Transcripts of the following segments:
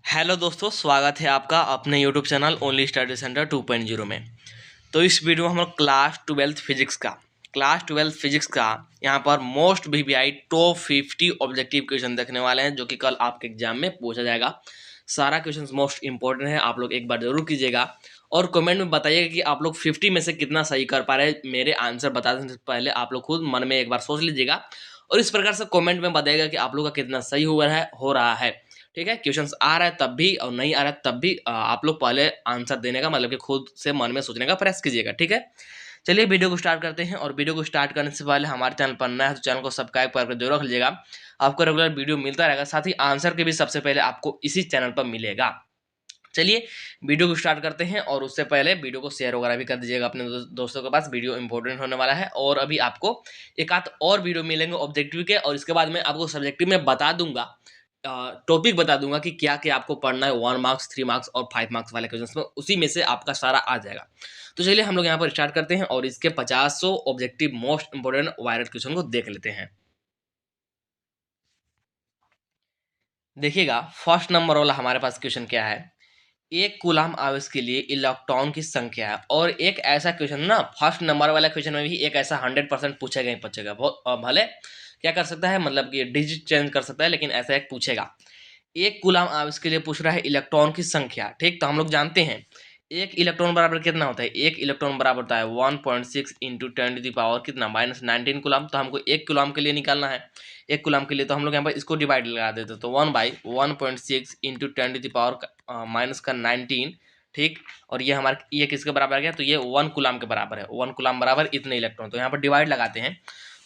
Hello दोस्तों, स्वागत है आपका अपने YouTube channel only study centre 2.0 में। तो इस वीडियो में हम लोग क्लास ट्वेल्थ फिजिक्स का यहाँ पर most VVI top 50 objective question देखने वाले हैं, जो कि कल आपके एग्जाम में पूछा जाएगा। सारा क्वेश्चन मोस्ट इंपॉर्टेंट है, आप लोग एक बार जरूर कीजिएगा और कमेंट में बताइएगा कि आप लोग 50 में से कितना सही कर पा रहे हैं। मेरे आंसर बताने से पहले आप लोग खुद मन में एक बार सोच लीजिएगा और इस प्रकार से कमेंट में बताइएगा कि आप लोग का कितना सही हो रहा है। ठीक है, क्वेश्चंस आ रहा है तब भी और नहीं आ रहा है तब भी आप लोग पहले आंसर देने का मतलब कि खुद से मन में सोचने का प्रयास कीजिएगा। ठीक है, चलिए वीडियो को स्टार्ट करते हैं। और वीडियो को स्टार्ट करने से पहले हमारे चैनल पर नया है तो चैनल को सब्सक्राइब करके जरूर रख लीजिएगा। आपको रेगुलर वीडियो मिलता रहेगा, साथ ही आंसर के भी सबसे पहले आपको इसी चैनल पर मिलेगा। चलिए वीडियो को स्टार्ट करते हैं और उससे पहले वीडियो को शेयर वगैरह भी कर दीजिएगा अपने दोस्तों के पास। वीडियो इंपॉर्टेंट होने वाला है और अभी आपको एक आध और वीडियो मिलेंगे ऑब्जेक्टिव के, और इसके बाद मैं आपको सब्जेक्टिव में बता दूंगा, टॉपिक बता दूंगा कि क्या क्या आपको पढ़ना है 1 मार्क्स 3 मार्क्स और 5 मार्क्स वाले क्वेश्चन में, उसी में से आपका सारा आ जाएगा। तो चलिए हम लोग यहाँ पर स्टार्ट करते हैं और इसके 50 objective most important viral question को देख लेते हैं। देखिएगा, फर्स्ट नंबर वाला हमारे पास क्वेश्चन क्या है। एक कूलाम आवेश के लिए इलेक्ट्रॉन की संख्या है। और एक ऐसा क्वेश्चन ना, फर्स्ट नंबर वाला क्वेश्चन में भी एक ऐसा 100% पूछेगा ही पूछेगा। बहुत भले क्या कर सकता है, मतलब कि डिजिट चेंज कर सकता है, लेकिन ऐसा एक पूछेगा। एक कूलाम आवेश के लिए पूछ रहा है इलेक्ट्रॉन की संख्या। ठीक, तो हम लोग जानते हैं एक इलेक्ट्रॉन बराबर कितना होता है। एक इलेक्ट्रॉन बराबर होता है 1.6 इंटू 10 कितना -19 कूलाम। तो हमको एक कूलाम के लिए निकालना है। एक कूलाम के लिए तो हम लोग यहाँ पर इसको डिवाइड लगा देते, तो 1/1.6 इंटू 10 का -19। ठीक, और ये हमारे ये किसके बराबर आ गया, तो ये 1 कूलाम के बराबर है। 1 कूलाम बराबर इतने इलेक्ट्रॉन। तो यहाँ पर डिवाइड लगाते हैं,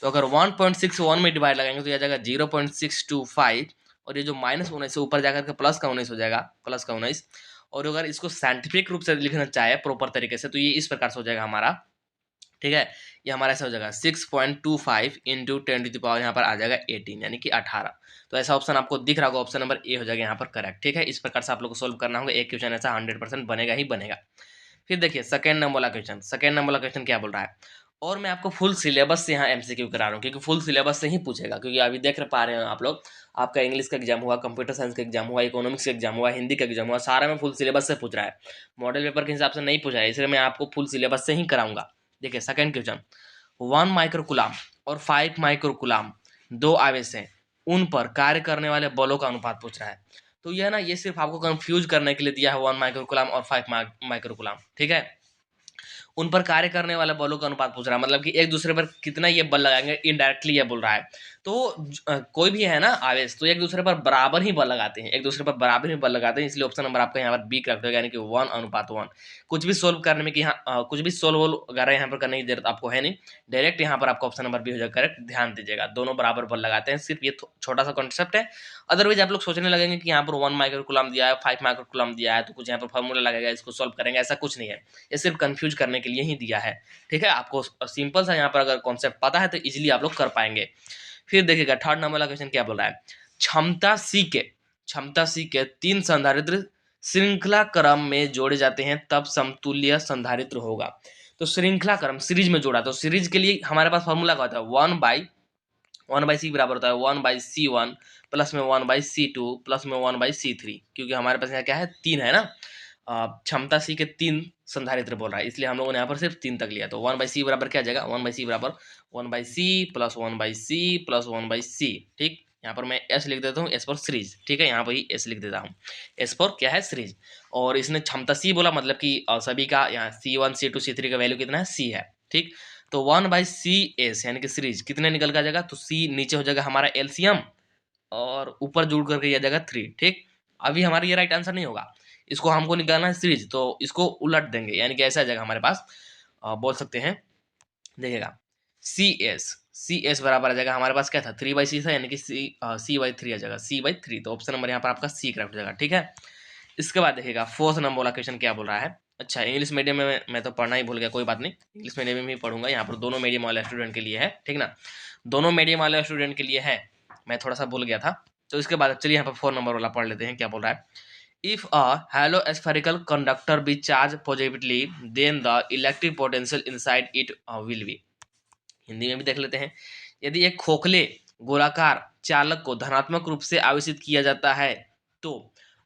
तो अगर 1.61 में डिवाइड लगाएंगे तो यह आ जाएगा 0.625, और ये जो -19 से ऊपर जाकर के +19 हो जाएगा, +19। और अगर इसको साइंटिफिक रूप से लिखना चाहे प्रॉपर तरीके से तो ये इस प्रकार से हो जाएगा हमारा। ठीक है, ये हमारा ऐसा हो जाएगा 6.25 इंटू 10 यहाँ पर आ जाएगा 18, यानी कि 18। तो ऐसा ऑप्शन आपको दिख रहा होगा, ऑप्शन नंबर ए हो जाएगा यहाँ पर करेक्ट। ठीक है, इस प्रकार से आप लोग को सोल्व करना होगा। एक क्वेश्चन ऐसा 100% बनेगा ही बनेगा। फिर देखिए सेकंड नंबर वाला क्वेश्चन। सेकंड नंबर वाला क्वेश्चन क्या बोल रहा है, और मैं आपको फुल सिलेबस से यहाँ एमसीक्यू करा रहा हूँ, क्योंकि फुल सिलेबस से ही पूछेगा। क्योंकि अभी देख पा रहे हैं आप लोग, आपका इंग्लिश का एग्जाम हुआ, कंप्यूटर साइंस का एग्जाम हुआ, इकोनॉमिक्स का एग्जाम हुआ, हिंदी का एग्जाम हुआ, सारा में फुल सिलेबस से पूछ रहा है। मॉडल पेपर के हिसाब से नहीं पूछा है, इसलिए मैं आपको फुल सिलेबस से ही कराऊंगा। देखिए सेकंड क्वेश्चन, 1 माइक्रोकुलाम और 5 माइक्रोकुलाम दो आवेश हैं, उन पर कार्य करने वाले बलों का अनुपात पूछ रहा है। तो यह ना, ये सिर्फ आपको कंफ्यूज करने के लिए दिया है 1 माइक्रोकुलाम और 5 माइक्रोकुलाम। ठीक है, उन पर कार्य करने वाले बलों का अनुपात पूछ रहा है, मतलब कि एक दूसरे पर कितना ये बल लगाएंगे, इनडायरेक्टली ये बोल रहा है। तो कोई भी है ना आवेश, तो एक दूसरे पर बराबर ही बल लगाते हैं, एक दूसरे पर बराबर ही बल लगाते हैं, इसलिए ऑप्शन नंबर आपका यहाँ पर बी करेक्ट होगा, यानी कि 1:1। कुछ भी सोल्व करने में कि हाँ कुछ भी सोल्व वगैरह यहाँ पर करने की जरूरत आपको है नहीं, डायरेक्ट यहाँ पर आपका ऑप्शन नंबर बी हो जाएगा करेक्ट। ध्यान दीजिएगा, दोनों बराबर बल लगाते हैं, सिर्फ ये छोटा सा कॉन्सेप्ट है। अदरवाइज आप लोग सोचने लगेंगे कि यहाँ पर 1 माइक्रोकुलाम दिया है, 5 माइक्रोकुलाम दिया है, तो कुछ यहाँ पर फॉर्मूला लगेगा, इसको सोल्व करेंगे, ऐसा कुछ नहीं है। ये सिर्फ कंफ्यूज करने के लिए ही दिया है। ठीक है, आपको सिंपल सा यहाँ पर अगर कॉन्सेप्ट पता है तो इजीली आप लोग कर पाएंगे। फिर देखिएगा थर्ड नंबर वाला क्वेश्चन क्या बोल रहा है, क्षमता सी के 3 संधारित्र श्रृंखला क्रम में जोड़े जाते हैं तब समतुल्य संधारित्र होगा। तो श्रृंखला क्रम सीरीज में जोड़ा, तो सीरीज के लिए हमारे पास फॉर्मूला क्या होता है, 1/1/c बराबर होता है 1/c1 प्लस में 1/c2 प्लस में 1/c3। क्योंकि हमारे पास यहाँ क्या है, 3 है ना, क्षमता सी के 3 संधारित्र बोल रहा है, इसलिए हम लोगों ने यहाँ पर सिर्फ 3 तक लिया। तो 1/c बराबर क्या आ जाएगा, 1/c बराबर 1/c plus 1/c plus 1/c। ठीक, यहाँ पर मैं एस लिख देता हूँ, एस फॉर सीरीज। ठीक है, यहाँ पर ही एस लिख देता हूँ, एस फॉर क्या है, सीरीज। और इसने क्षमता सी बोला, मतलब कि सभी का यहाँ C1 C2 C3 का वैल्यू कितना है, सी है। ठीक, तो 1/CS यानी कि सीरीज कितने निकल का जाएगा, तो सी नीचे हो जाएगा हमारा एलसीएम और ऊपर जुड़ करके यह जाएगा 3। ठीक, अभी हमारा ये राइट आंसर नहीं होगा, इसको हमको निकालना है सीरीज, तो इसको उलट देंगे, यानी कि ऐसा आ जाएगा हमारे पास, बोल सकते हैं। देखिएगा सी एस बराबर आ जाएगा हमारे पास क्या था, 3/c था, यानी कि C/3 आ जाएगा, C/3। तो ऑप्शन नंबर यहाँ पर आपका सी करेक्ट हो जाएगा। ठीक है, इसके बाद देखिएगा फोर्थ नंबर वाला क्वेश्चन क्या बोल रहा है। अच्छा, इंग्लिश मीडियम में मैं तो पढ़ना ही भूल गया, कोई बात नहीं, इंग्लिश मीडियम में ही पढ़ूंगा। यहाँ पर दोनों मीडियम वाले स्टूडेंट के लिए है, ठीक ना, दोनों मीडियम वाले स्टूडेंट के लिए है, मैं थोड़ा सा भूल गया था। तो इसके बाद चलिए यहाँ पर 4 नंबर वाला पढ़ लेते हैं, क्या बोल रहा है। If a hollow spherical conductor be charged positively, then the electric potential inside it will be। Hindi में भी देख लेते हैं। यदि एक खोखले गोलाकार चालक को धनात्मक रूप से आवेशित किया जाता है तो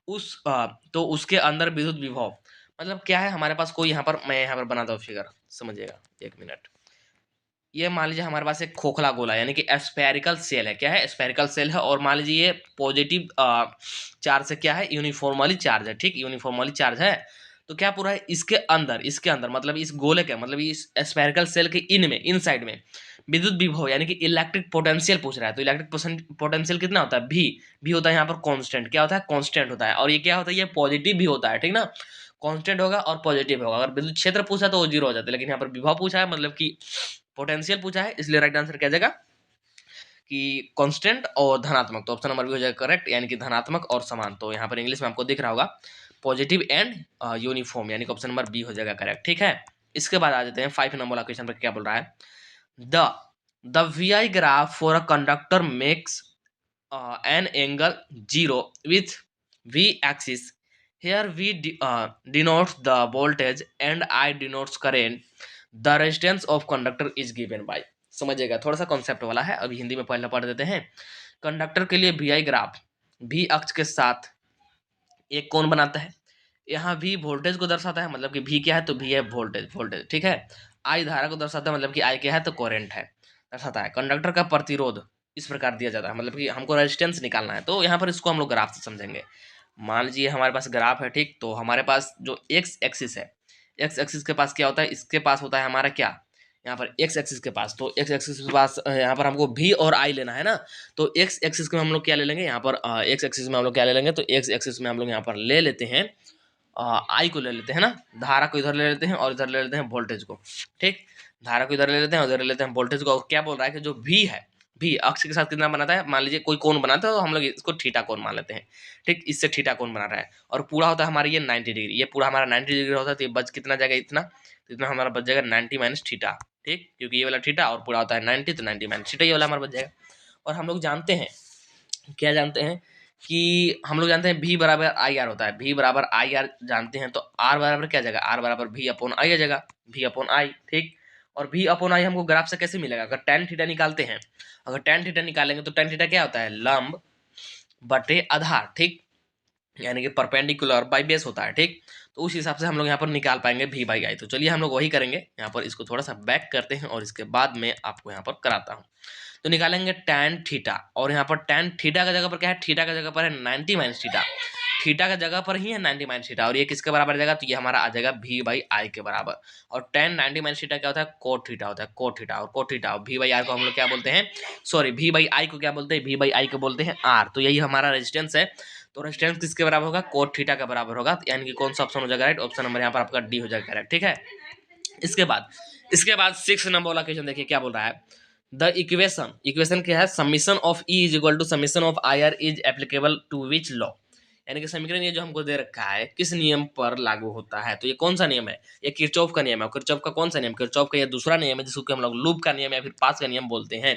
तो उसके अंदर विद्युत विभव मतलब क्या है हमारे पास कोई यहाँ पर, मैं यहाँ पर बनाता हूँ फिगर, समझिएगा 1 मिनट। ये मान लीजिए हमारे पास एक खोखला गोला यानी कि स्फेरिकल सेल है। क्या है? स्फेरिकल सेल है। और मान लीजिए ये पॉजिटिव चार्ज से क्या है, यूनिफॉर्मली चार्ज है। ठीक, यूनिफॉर्मली चार्ज है। तो क्या पूरा है इसके अंदर मतलब इस गोले के मतलब इस स्फेरिकल सेल के इन साइड में विद्युत विभव यानी कि इलेक्ट्रिक पोटेंशियल पूछ रहा है। तो इलेक्ट्रिक पोटेंशियल कितना होता है? भी होता है यहाँ पर कांस्टेंट। क्या होता है? कांस्टेंट होता है। और ये क्या होता है? ये पॉजिटिव भी होता है। ठीक ना, कांस्टेंट होगा और पॉजिटिव होगा। अगर विद्युत क्षेत्र पूछा तो वो जीरो हो जाता है, लेकिन यहाँ पर विभव पूछा है मतलब कि पोटेंशियल पूछा है, इसलिए राइट आंसर क्या जाएगा कि कांस्टेंट और धनात्मक। तो ऑप्शन नंबर बी हो जाएगा करेक्ट, यानी कि धनात्मक और समान। तो यहाँ पर इंग्लिश में आपको दिख रहा होगा पॉजिटिव एंड यूनिफॉर्म, यानी कि ऑप्शन नंबर बी हो जाएगा करेक्ट। ठीक है, इसके बाद आ जाते हैं 5 नंबर वाला क्वेश्चन पर। क्या बोल रहा है? The the VI graph for a conductor makes an angle 0 with V axis. Here V denotes the voltage and I denotes current. The resistance of conductor is given by. समझिएगा, थोड़ा सा concept वाला है, अभी हिंदी में पहले पढ़ देते हैं। कंडक्टर के लिए VI ग्राफ V अक्ष के साथ एक कोण बनाता है। यहाँ V वोल्टेज को दर्शाता है, मतलब कि V क्या है? तो V है वोल्टेज। ठीक है। I धारा को दर्शाता है, मतलब कि I क्या है? तो करंट है, दर्शाता है। कंडक्टर का प्रतिरोध इस प्रकार दिया जाता है, मतलब कि हमको रेजिस्टेंस निकालना है। तो यहाँ पर इसको हम लोग ग्राफ से समझेंगे। मान लीजिए हमारे पास ग्राफ है। ठीक, तो हमारे पास जो एक्स एक्सिस है, एक्स एक्सिस के पास क्या होता है? इसके पास होता है हमारा क्या, यहाँ पर एक्स एक्सिस के पास। तो एक्स एक्सिस के पास यहाँ पर हमको भी और आई लेना है ना। तो एक्स एक्सिस में हम लोग क्या ले लेंगे? यहाँ पर एक्स एक्सिस में हम लोग क्या ले लेंगे? तो एक्स एक्सिस में हम लोग यहाँ पर ले लेते हैं आई को ले लेते हैं ना, धारा को इधर ले लेते हैं और इधर ले लेते हैं वोल्टेज को। ठीक, धारा को इधर ले लेते हैं और इधर ले लेते हैं वोल्टेज को। क्या बोल रहा है कि जो भी है, भी अक्ष के साथ कितना बनाता है? मान लीजिए कोई कोण बनाता है, तो हम लोग इसको थीटा कोण मान लेते हैं। ठीक, इससे थीटा कोण बना रहा है और पूरा होता है हमारा ये 90 डिग्री। ये पूरा हमारा 90 डिग्री होता है। तो ये बच कितना जाएगा? इतना। तो इतना हमारा बच जाएगा 90 माइनस थीटा। ठीक, क्योंकि ये वाला थीटा और पूरा होता है 90, तो 90 माइनस थीटा ये वाला हमारा बच जाएगा। और हम लोग जानते हैं, क्या जानते हैं कि हम लोग जानते हैं V बराबर आई आर होता है। V बराबर आई आर जानते हैं, तो R बराबर क्या जाएगा? R बराबर V अपॉन आई आ जाएगा, V अपॉन आई। ठीक, और V अपॉन आई हमको ग्राफ से कैसे मिलेगा? अगर tan थीटा निकालते हैं, अगर tan थीटा निकालेंगे तो tan थीटा क्या होता है? लंब बटे आधार। ठीक, यानी कि परपेंडिकुलर बाई बेस होता है। ठीक, तो उस हिसाब से हम लोग यहाँ पर निकाल पाएंगे V बाई आई। तो चलिए हम लोग वही करेंगे। यहाँ पर इसको थोड़ा सा बैक करते हैं और इसके बाद में आपको यहाँ पर कराता हूँ। तो निकालेंगे tan थीटा, और यहाँ पर tan थीटा का जगह पर क्या है? थीटा का जगह पर है 90 माइनस थीटा। थीटा का जगह पर ही है 90 माइनस थीटा, और ये किसके बराबर आ जाएगा? तो ये हमारा आ जाएगा V बाई आई के बराबर। और tan 90 माइनस थीटा क्या होता है? कोट थीटा होता है, कोट थीटा। और कोट थीटा और V बाई आर को हम लोग क्या बोलते हैं? सॉरी, V बाई आई को क्या बोलते हैं? V बाई आई को बोलते हैं R। तो यही हमारा रेजिस्टेंस है। तो रेजिस्टेंस किसके बराबर होगा? कोट थीटा का बराबर होगा। यानी कि कौन सा ऑप्शन हो जाएगा राइट? ऑप्शन नंबर यहाँ पर आपका डी हो जाएगा राइट। ठीक है, इसके बाद 6 नंबर वाला क्वेश्चन देखिए क्या बोल रहा है। द इक्वेशन क्या है? Summation of E is equal to summation of I R is applicable to which law. यानी कि समीकरण ये जो हमको दे रखा है किस नियम पर लागू होता है? तो ये कौन सा नियम है? ये किरचॉफ का नियम है। किरचॉफ का कौन सा नियम? किरचॉफ का ये दूसरा नियम है, जिसको कि हम लोग लूप का नियम या फिर पास का नियम बोलते हैं।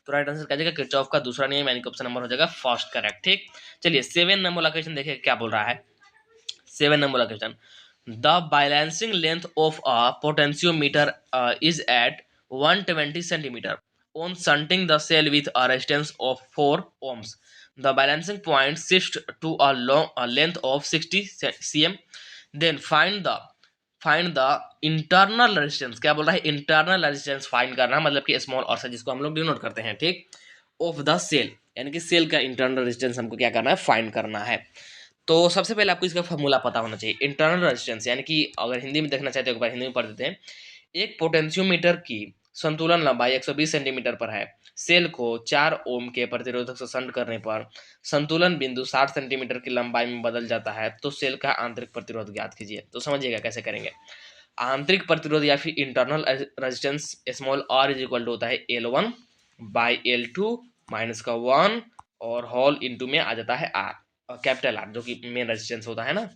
तो राइट आंसर क्या जाएगा? किरचॉफ का दूसरा नियम, यानी कि ऑप्शन नंबर हो जाएगा फर्स्ट करेक्ट। ठीक, चलिए 7 नंबर वाला क्वेश्चन देखिए क्या बोल रहा है। 7 नंबर वाला question, the balancing length of a potentiometer is at 120 centimeter on shunting the cell with a resistance of 4 ohms. The balancing point shifts to a length of 60 cm. Then find the internal resistance. क्या बोल रहा है? Internal resistance find करना, मतलब कि small और जिसको हम लोग डिनोट करते हैं। ठीक, ऑफ द सेल, यानी कि सेल का इंटरनल रेजिस्टेंस हमको क्या करना है? फाइंड करना है। तो सबसे पहले आपको इसका फॉर्मूला पता होना चाहिए। इंटरनल रेजिस्टेंस यानी कि अगर हिंदी में देखना चाहते हो एक बार हिंदी में पढ़ देते हैं। एक पोटेंशियोमीटर की संतुलन लंबाई 120 सेंटीमीटर पर है। सेल को 4 ओम के प्रतिरोधक से शंट करने पर संतुलन बिंदु 60 सेंटीमीटर की लंबाई में बदल जाता है। तो सेल का आंतरिक प्रतिरोध ज्ञात कीजिए। तो समझिएगा कैसे करेंगे। आंतरिक प्रतिरोध या फिर internal resistance small r is equal to होता है L1 बाई L2 माइनस का 1 और होल इंटू में आ जाता है R, कैपिटल R, जो कि मेन रेजिस्टेंस होता है ना।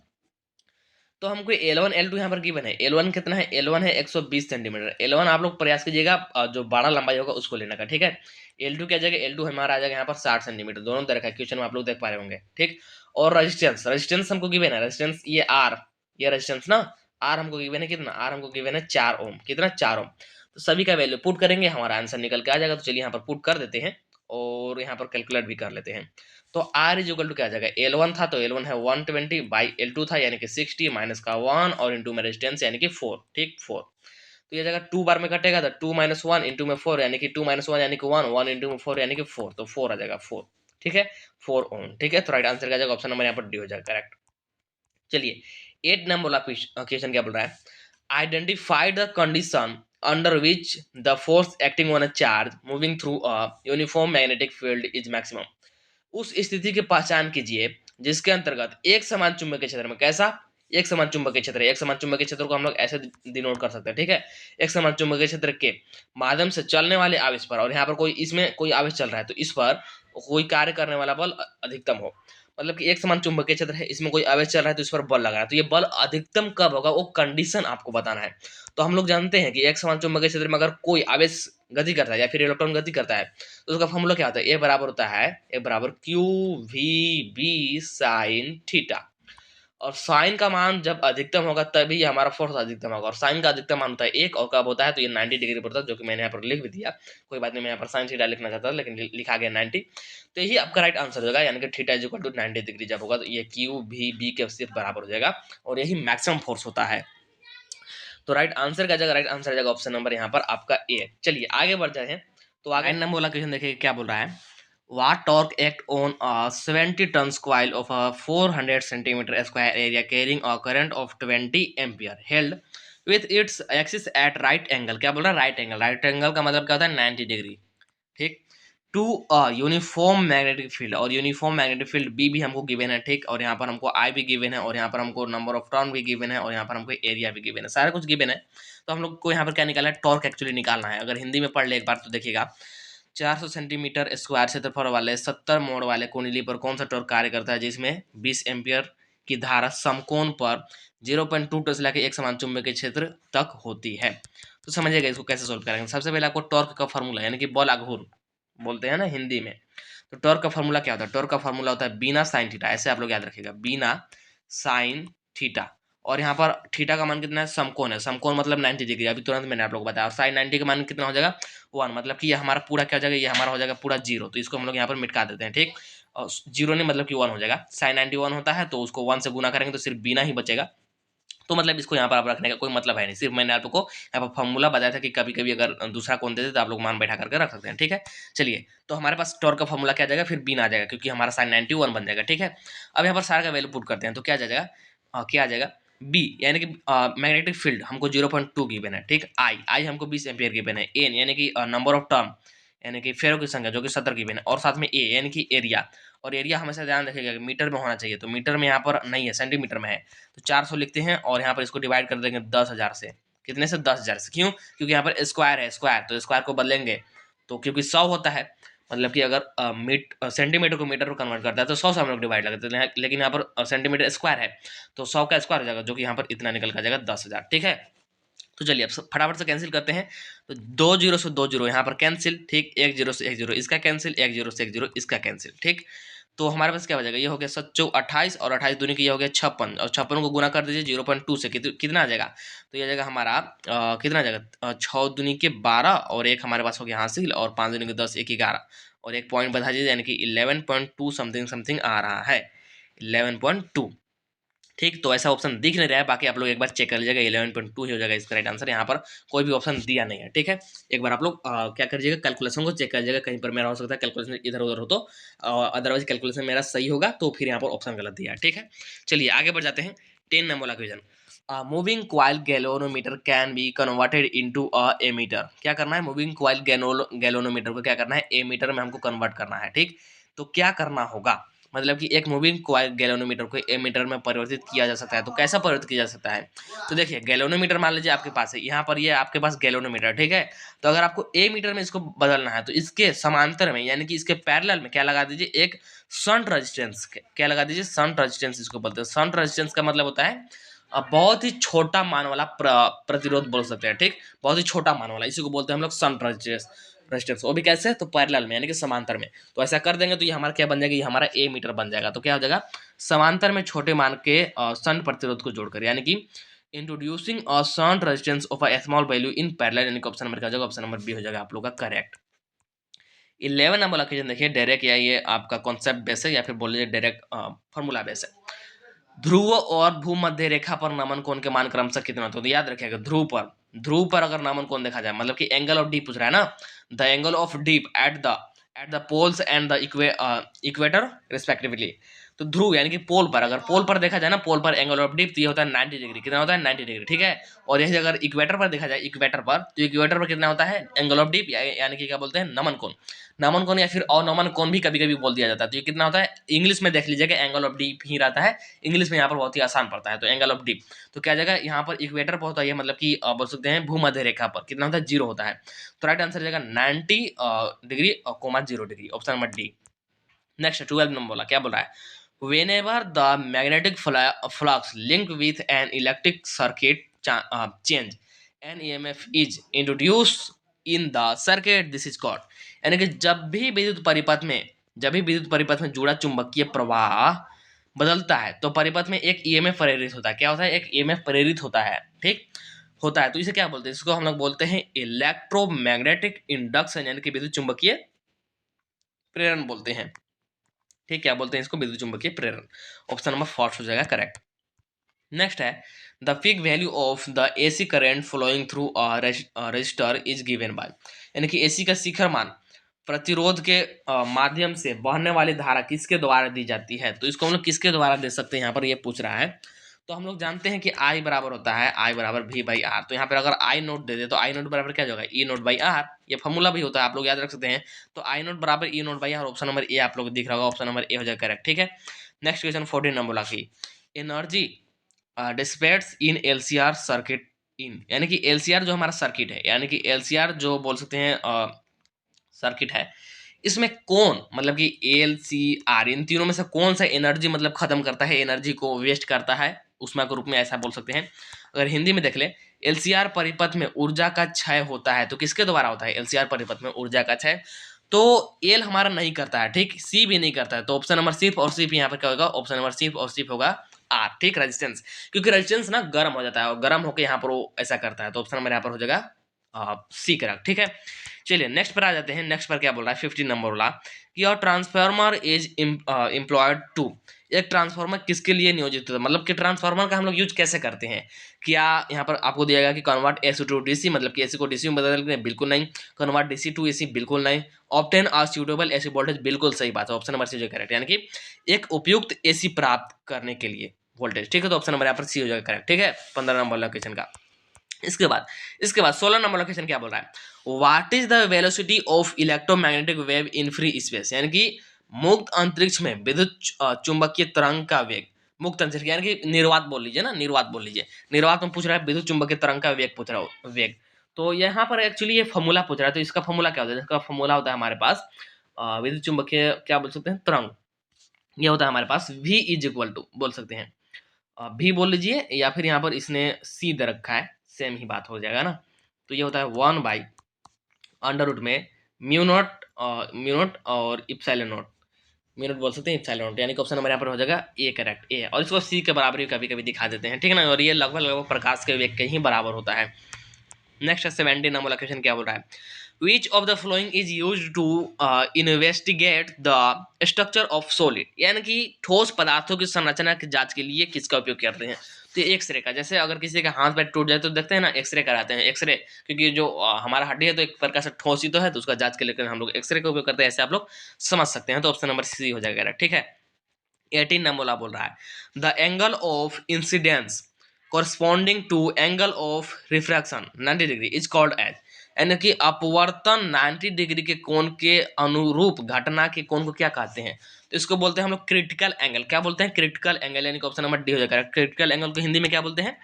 तो हमको L1 L2 यहाँ पर गिवन है। L1 कितना है? L1 है 120 सेंटीमीटर। L1 आप लोग प्रयास कीजिएगा जो बड़ा लंबाई होगा उसको लेने का। ठीक है, L2 क्या जाएगा? L2 हमारा आ जाएगा यहाँ पर 60 सेंटीमीटर। दोनों तरह का क्वेश्चन में आप लोग देख पा रहे होंगे। ठीक, और रेजिस्टेंस हमको गिवन है। रेजिस्टेंस ये R, ये रेजिस्टेंस ना R हमको गिवन है कितना? R हमको गिवन है 4 ओम। कितना? 4 ओम। तो सभी का वैल्यू पुट करेंगे, हमारा आंसर निकल के आ जाएगा। तो चलिए यहाँ पर पुट कर देते हैं और यहाँ पर कैलकुलेट भी कर लेते हैं। तो R इज इक्वल टू क्या आ जाएगा, L1 था तो L1 है 120 बाई L2 था यानी कि 60 माइनस का 1 और इंटू में रेजिस्टेंस यानी कि 4, ठीक 4। तो ये जगह 2 बार में कटेगा तो 2 माइनस 1 इंटू में 4 यानी कि 2 माइनस 1 यानी कि 1, 1 इंटू में 4 यानी कि 4, तो 4 आ जाएगा 4, ठीक है 4 ओम, ठीक है। तो राइट आंसर का जाएगा ऑप्शन नंबर यहाँ पर डी हो जाएगा करेक्ट। चलिए 8 नंबर वाला क्वेश्चन क्या बोल रहा है, identify the condition under which the force acting on a charge moving through a uniform magnetic field is maximum. उस स्थिति की पहचान कीजिए जिसके अंतर्गत एक समान चुंबकीय क्षेत्र में, कैसा, एक समान चुंबकीय क्षेत्र है, एक समान चुंबकीय क्षेत्र को हम लोग ऐसे डिनोट कर सकते हैं, ठीक है, एक समान चुंबकीय क्षेत्र के माध्यम से चलने वाले आवेश पर, और यहाँ पर कोई इसमें कोई आवेश चल रहा है तो इस पर कोई कार्य करने वाला बल अधिकतम हो, मतलब कि एक समान चुंबकीय क्षेत्र है, इसमें कोई आवेश चल रहा है तो इस पर बल लगा रहा है, तो ये बल अधिकतम कब होगा वो कंडीशन आपको बताना है। तो हम लोग जानते हैं कि एक समान चुंबकीय क्षेत्र में अगर कोई आवेश गति करता है या फिर इलेक्ट्रॉन गति करता है तो उसका फॉर्मूला क्या होता है, ए बराबर होता है, ए बराबर Q V B sine theta, और साइन का मान जब अधिकतम होगा तभी हमारा फोर्स अधिकतम होगा, और साइन का अधिकतम मान होता है 1, और कब होता है तो ये 90 डिग्री पर होता है, जो कि मैंने यहाँ पर लिख भी दिया, कोई बात नहीं, मैं यहाँ पर साइन थीटा लिखना चाहता था लेकिन लिखा गया 90, तो यही आपका राइट आंसर होगा, यानी कि theta is equal to 90 degree जब होगा तो ये क्यू भी बी के सिर्फ बराबर हो जाएगा, और यही मैक्सिमम फोर्स होता है। तो राइट आंसर का जगह राइट आंसर आ जाएगा ऑप्शन नंबर यहाँ पर आपका ए। चलिए आगे बढ़ जाए हैं, तो आगे 9 नंबर वाला क्वेश्चन देखिए क्या बोल रहा है, what torque act on a 70 tons coil of a 400 centimeter square area carrying a current of 20 ampere held with its axis at right angle, क्या बोल रहा है, राइट एंगल, राइट एंगल का मतलब क्या होता है 90 डिग्री, ठीक, टू यूनिफॉर्म मैग्नेटिक फील्ड, और यूनिफॉर्म मैग्नेटिक फील्ड बी भी हमको गिवन है, ठीक, और यहाँ पर हमको आई भी गिवन है, और यहाँ पर हमको नंबर ऑफ टर्न भी गिवन है, और यहाँ पर हमको एरिया भी गिवन है, सारा कुछ गिवन है। तो हम लोग को यहाँ पर क्या निकालना है, टॉर्क एक्चुअली निकालना है। अगर हिंदी में पढ़ ले एक बार तो देखिएगा, 400 सेंटीमीटर स्क्वायर क्षेत्रफल वाले 70 मोड़ वाले कुंडली पर कौन सा टॉर्क कार्य करता है जिसमें 20 एम्पियर की धारा समकोण पर 0.2 टेस्ला के एक समान चुंबकीय क्षेत्र तक होती है। तो समझिएगा इसको कैसे सोल्व करेंगे। सबसे पहले आपको टॉर्क का फॉर्मूला यानी कि बल आघूर्ण बोलते हैं ना हिंदी में, तो टॉर्क का फॉर्मूला क्या होता है, टॉर्क का फॉर्मूला होता है बीना साइन थीटा, ऐसे आप लोग याद रखिएगा, बीना साइन थीटा, और यहाँ पर थीटा का मान कितना है, समकोण है, समकोण मतलब 90 डिग्री, अभी तुरंत मैंने आप लोग बताया, और साइन 90 का मान कितना हो जाएगा 1, मतलब कि ये हमारा पूरा क्या हो जाएगा, ये हमारा हो जाएगा पूरा 0, तो इसको हम लोग यहाँ पर मिटा देते हैं, ठीक, और 0 नहीं मतलब कि 1 हो जाएगा, साइन 90 1 होता है तो उसको 1 से गुना करेंगे तो सिर्फ बीना ही बचेगा, तो मतलब इसको यहाँ पर आप रखने का कोई मतलब है नहीं, सिर्फ मैंने आप लोग को यहाँ पर फॉर्मूला बताया था कि कभी कभी अगर दूसरा कौन देते तो आप लोग मान बैठा करके रख सकते हैं, ठीक है। चलिए तो हमारे पास टॉर्क का फॉर्मूला क्या आ जाएगा, फिर बीन आ जाएगा क्योंकि हमारा साइन 91 बन जाएगा, ठीक है। अब यहाँ पर सारा का वैल्यू पुट करते हैं तो क्या आ जाएगा, क्या आ जाएगा, बी यानी कि मैग्नेटिक फील्ड हमको 0.2 गिवन है, ठीक, आई हमको 20 एम्पियर गिवन है, एन यानी कि नंबर ऑफ टर्न यानी कि फेरों की संख्या जो कि 70 गिवन है, और साथ में ए यानी कि एरिया, और एरिया हमेशा ध्यान रखिएगा कि मीटर में होना चाहिए, तो मीटर में यहाँ पर नहीं है, सेंटीमीटर में है, तो 400 लिखते हैं, और यहाँ पर इसको डिवाइड कर देंगे 10,000 से, कितने से 10,000 से, क्यों, क्योंकि यहाँ पर स्क्वायर है, स्क्वायर तो स्क्वायर को बदलेंगे तो क्योंकि 100 होता है, मतलब कि अगर सेंटीमीटर को मीटर में कन्वर्ट करता है तो 100 से हम लोग डिवाइड लगाते हैं, लेकिन यहाँ पर सेंटीमीटर स्क्वायर है तो 100 का स्क्वायर हो जाएगा, जो कि यहाँ पर इतना निकल कर जाएगा 10,000, ठीक है। तो चलिए अब फटाफट से कैंसिल करते हैं, तो 2 जीरो से 2 जीरो यहाँ पर कैंसिल, ठीक, 1 जीरो से 1 जीरो इसका कैंसिल, 1 जीरो से 1 जीरो इसका कैंसिल, ठीक, तो हमारे पास क्या हो जाएगा, ये हो गया 28 और 28 दूनी की ये हो गया 56, और 56 को गुना कर दीजिए 0.2 से, कितना आ जाएगा, तो ये आ जाएगा हमारा कितना आ जाएगा, 6 दूनी के 12, और एक हमारे पास हो गया हासिल, और 5 दूनी के 10, 1 11, और एक पॉइंट बता दीजिए यानी कि 11.2 समथिंग समथिंग आ रहा है, 11.2, ठीक। तो ऐसा ऑप्शन दिख नहीं रहा है, बाकी आप लोग एक बार चेक कर लीजिएगा, 11.2 ही हो जाएगा इसका राइट आंसर, यहाँ पर कोई भी ऑप्शन दिया नहीं है, ठीक है। एक बार आप लोग क्या करिएगा, कैलकुलेशन को चेक कर लीजिएगा, कहीं पर मेरा हो सकता है कैलकुलेशन इधर उधर हो, तो अदरवाइज कैलकुलेशन मेरा सही होगा तो फिर यहाँ पर ऑप्शन गलत दिया है, ठीक है। चलिए आगे बढ़ जाते हैं 10 नंबर वाला question, moving coil galvanometer can be converted into a ammeter, क्या करना है, मूविंग क्वाइल गैल्वेनोमीटर को क्या करना है, एमीटर में हमको कन्वर्ट करना है, ठीक। तो क्या करना होगा, मतलब कि एक मूविंग क्वाइल गैल्वेनोमीटर को एमीटर में परिवर्तित किया जा सकता है, तो कैसा परिवर्तित किया जा सकता है, तो देखिए गैल्वेनोमीटर मान लीजिए आपके पास है, यहाँ पर ये आपके पास गैल्वेनोमीटर, ठीक है, तो अगर आपको ए मीटर में इसको बदलना है तो इसके समांतर में यानी कि इसके पैरेलल में क्या लगा दीजिए, एक शंट रेजिस्टेंस, क्या लगा दीजिए, शंट रेजिस्टेंस इसको बोलते हैं। शंट रेजिस्टेंस का मतलब होता है बहुत ही छोटा मान वाला प्रतिरोध बोल सकते हैं, ठीक, बहुत ही छोटा मान वाला, इसी को बोलते हैं हम लोग शंट रेजिस्टेंस, वो भी कैसे, तो पैरेलल में यानी कि समांतर में, तो ऐसा कर देंगे तो ये हमारा क्या बन जाएगा, ये हमारा ए मीटर बन जाएगा। तो क्या हो जाएगा, समांतर में छोटे मान के शंट प्रतिरोध को जोड़कर, यानी कि introducing a shunt resistance of a small value in parallel, यानी कि ऑप्शन नंबर का हो जाएगा, ऑप्शन नंबर बी हो जाएगा आप लोग का करेक्ट। 11 नंबर क्वेश्चन देखिए, डायरेक्ट या ये आपका कॉन्सेप्ट बेस है या फिर बोल लीजिए डायरेक्ट फॉर्मूला बेस है। ध्रुव और भूमध्य रेखा पर नमन कोण के मान क्रमशः कितना होते हैं? तो याद रखिएगा, ध्रुव पर अगर नमन कोण देखा जाए, मतलब कि एंगल ऑफ डी पूछ रहा है ना, the angle of dip at the poles and the equator respectively. तो ध्रुव यानी कि पोल पर, अगर पोल पर देखा जाए ना, पोल पर एंगल ऑफ डीप, तो ये होता है 90 डिग्री। कितना होता है? 90 डिग्री, ठीक है। और यही अगर इक्वेटर पर देखा जाए, इक्वेटर पर, तो इक्वेटर पर कितना होता है? एंगल ऑफ डीप यानी कि क्या बोलते हैं? नमन कोण। नमन कोण या फिर अवनमन कोण भी कभी कभी बोल दिया जाता है। तो ये कितना होता है? इंग्लिश में देख लीजिएगा, एंगल ऑफ डीप ही रहता है। इंग्लिश में यहाँ पर बहुत ही आसान पड़ता है, तो एंगल ऑफ डीप तो क्या जगह यहाँ पर इक्वेटर पर होता है, मतलब कि बोल सकते हैं भूमध्य रेखा पर कितना होता है? 0 होता है। तो राइट आंसर जाएगा 90 degree comma 0 degree, option number D. Next 12 number बोला, क्या बोल रहा है? whenever the magnetic flux linked with an electric circuit change an EMF is introduced in the circuit, this is called। यानी कि जब भी विद्युत परिपथ में जुड़ा चुंबकीय प्रवाह बदलता है तो परिपथ में एक ईएमएफ प्रेरित होता है। क्या होता है? एक ईएमएफ प्रेरित होता है, ठीक होता है। तो इसे क्या बोलते हैं? इसको हम लोग बोलते हैं इलेक्ट्रोमैग्नेटिक इंडक्शन, यानी कि विद्युत चुंबकीय प्रेरण बोलते हैं, ठीक। क्या बोलते हैं इसको? विद्युत चुंबकीय प्रेरण। ऑप्शन नंबर फर्स्ट हो जाएगा करेक्ट। नेक्स्ट है the peak value of the AC current flowing through register is given by. यानी कि एसी का शिखर मान प्रतिरोध के माध्यम से बहने वाली धारा किसके द्वारा दी जाती है? तो इसको हम लोग किसके द्वारा दे सकते हैं? यहाँ पर ये पूछ रहा है। तो हम लोग जानते हैं कि आई बराबर होता है आई बराबर वी बाई आर। तो यहाँ पर अगर आई नोट दे दे तो आई नोट बराबर क्या होगा? ई नोट बाई आर। ये फॉर्मूला भी होता है, आप लोग याद रख सकते हैं। तो आई नोट बराबर E naught by R. Option number A आप लोग दिख रहा होगा, ऑप्शन नंबर ए हो जाएगा करेक्ट, ठीक है। नेक्स्ट क्वेश्चन 14 नंबर बोला कि energy dissipates in LCR circuit in. यानी कि एलसीआर जो हमारा सर्किट है, यानी कि एलसीआर जो बोल सकते हैं सर्किट है, इसमें कौन, मतलब कि एल सी आर, इन तीनों में से कौन सा एनर्जी मतलब खत्म करता है, एनर्जी को वेस्ट करता है उष्मा के रूप में, ऐसा बोल सकते हैं। अगर हिंदी में देख ले, एलसीआर परिपथ में ऊर्जा का क्षय होता है, तो किसके द्वारा होता है एलसीआर परिपथ में ऊर्जा का क्षय? तो एल हमारा नहीं करता है, ठीक, सी भी नहीं करता है। तो ऑप्शन नंबर सिर्फ और सिर्फ यहाँ पर क्या होगा? ऑप्शन नंबर सिर्फ और सिर्फ होगा आर, ठीक, रेजिस्टेंस। क्योंकि रेजिस्टेंस ना गर्म हो जाता है और गर्म होकर यहाँ पर वो ऐसा करता है। तो ऑप्शन नंबर यहाँ पर हो जाएगा सी करेक्ट, ठीक है। चलिए नेक्स्ट पर आ जाते हैं। नेक्स्ट पर क्या बोल रहा है? 15 नंबर बोला कि और ट्रांसफार्मर इज एम्प्लॉयड टू। एक ट्रांसफार्मर किसके लिए नियोजित होता है? मतलब कि ट्रांसफार्मर का हम लोग यूज कैसे करते हैं? क्या यहाँ पर आपको दिया गया कि कन्वर्ट एसी टू डीसी, मतलब कि एसी को डीसी में बदल दें? बिल्कुल नहीं। Convert DC to AC? बिल्कुल नहीं। Obtain a suitable AC voltage? बिल्कुल सही बात है, ऑप्शन नंबर सी जो करेक्ट, यानी कि एक उपयुक्त एसी प्राप्त करने के लिए वोल्टेज, ठीक है। तो ऑप्शन नंबर यहाँ पर सी हो जाएगा करेक्ट, ठीक है। 15 नंबर लोकेशन का। इसके बाद 16 नंबर लोकेशन क्या बोल रहा है? What is the velocity of electromagnetic wave in free space. यानी कि मुक्त अंतरिक्ष में विद्युत चुंबकीय तरंग का वेग। मुक्त अंतरिक्ष यानी कि निर्वात बोल लीजिए ना, निर्वात बोल लीजिए। निर्वात में पूछ रहा है विद्युत चुंबकीय तरंग का वेग पूछ रहा हो, वेग। तो यहाँ पर एक्चुअली ये फॉर्मूला पूछ रहा है। तो इसका फॉर्मूला क्या होता है? इसका फॉर्मूला होता है हमारे पास विद्युत चुंबकीय क्या बोल सकते हैं? तरंग। ये होता है हमारे पास v इज इक्वल टू, बोल सकते हैं भी बोल लीजिए, या फिर यहाँ पर इसने सी दे रखा है, सेम ही बात हो जाएगा ना। तो ये होता है 1 बाई अंडर रूट में म्यू नॉट और इप्सिलॉन नॉट। म्यू नॉट बोल सकते हैं, इप्सिलॉन नॉट, यानी कि ऑप्शन नंबर यहाँ पर हो जाएगा ए करेक्ट, ए। और इसको सी के बराबर ही कभी कभी दिखा देते हैं, ठीक है ना। और ये लगभग लगभग प्रकाश के वेग के ही बराबर होता है। नेक्स्ट 17 नंबर क्वेश्चन क्या बोल रहा है? Which of the following is used to investigate the structure of solid। यानी कि ठोस पदार्थों की संरचना की जांच के लिए किसका उपयोग करते हैं? तो एक्सरे का। जैसे अगर किसी का हाथ पैर टूट जाए तो देखते हैं ना, एक्सरे कराते हैं। एक्सरे क्योंकि जो हमारा हड्डी है तो एक प्रकार से ठोस ही तो है, तो उसका जांच के लिए हम लोग एक्सरे का उपयोग करते हैं, ऐसे आप लोग समझ सकते हैं। तो ऑप्शन नंबर सी हो जाएगा, ठीक है। 18 नंबर बोल रहा है the angle of incidence corresponding to angle of refraction 90 degree is called edge. यानी कि अपवर्तन 90 डिग्री के कोण के अनुरूप घटना के कोण को क्या कहते हैं? तो इसको बोलते हैं हम लोग क्रिटिकल एंगल। क्या बोलते हैं? क्रिटिकल एंगल, यानी कि ऑप्शन नंबर डी हो जाएगा। क्रिटिकल एंगल को हिंदी में क्या बोलते हैं?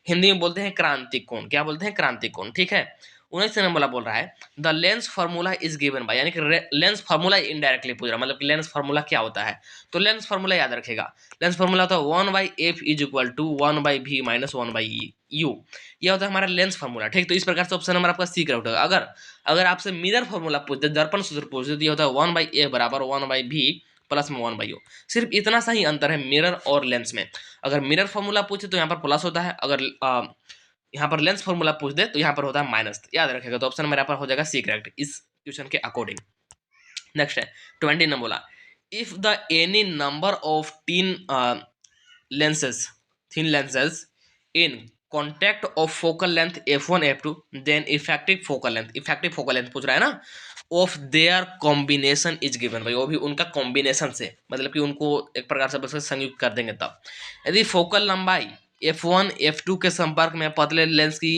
हिंदी में बोलते हैं क्रांतिक कोण। क्या बोलते हैं? क्रांतिक कोण, ठीक है। 19 नंबर बोल रहा है the lens formula is given by. यानी कि लेंस फार्मूला इनडायरेक्टली पूछ रहा है, मतलब कि लेंस फार्मूला क्या होता है? तो लेंस फार्मूला याद रखेगा। लेंस फार्मूला होता है 1/f is equal to 1/v minus 1/u। ये होता है हमारा लेंस फार्मूला, ठीक। तो इस प्रकार से ऑप्शन नंबर आपका सी करेक्ट होगा। अगर आपसे मिरर फार्मूला पूछ दे, दर्पण सूत्र पूछ दे, तो ये होता है 1/a बराबर 1/v प्लस में 1/u। सिर्फ इतना सा ही अंतर है मिरर और लेंस में। अगर मिरर फार्मूला पूछे तो यहाँ पर प्लस होता है, अगर यहाँ पर लेंस फार्मूला पूछ दे तो यहाँ पर होता है माइनस। याद रखेगा। तो ऑप्शन नंबर यहाँ पर हो जाएगा सी करेक्ट इस क्वेश्चन के अकॉर्डिंग। नेक्स्ट है 20 नंबर बोला, if the any number of lenses thin lenses in contact of focal length f1 f2 then effective focal length पूछ रहा है ना, of their combination is given. भाई वो भी उनका कॉम्बिनेशन से, मतलब कि उनको एक प्रकार से बस संयुक्त कर देंगे तब। यदि फोकल लंबाई f1 f2 के संपर्क में पतले लेंस की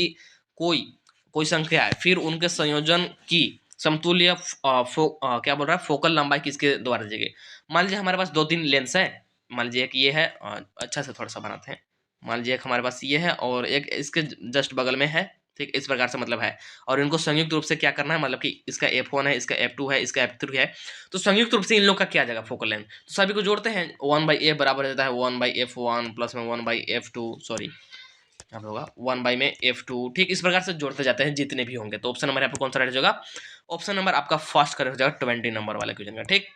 कोई कोई संख्या है, फिर उनके संयोजन की समतुल्य क्या बोल रहा है, फोकल लंबाई किसके द्वारा दी गई। मान लीजिए हमारे पास दो तीन लेंस है, मान लीजिए एक ये है, अच्छा से थोड़ा सा बनाते हैं। मान लीजिए एक हमारे पास ये है और एक इसके जस्ट बगल में है, ठीक, इस प्रकार से मतलब है। और इनको संयुक्त रूप से क्या करना है, मतलब कि इसका f1 है, इसका f2 है, इसका f3 है, तो संयुक्त रूप से इन लोग का क्या आ जाएगा फोकल लेंथ। तो सभी को जोड़ते हैं, 1/f बराबर देता है 1/f1 प्लस में 1/f2, सॉरी यहाँ पे होगा 1 में f2, ठीक इस प्रकार से जोड़ते जाते हैं जितने भी होंगे। तो ऑप्शन नंबर यहाँ पर कौन सा राइट होगा, ऑप्शन नंबर आपका फर्स्ट करेक्ट हो जाएगा 20 नंबर वाले क्वेश्चन का। ठीक,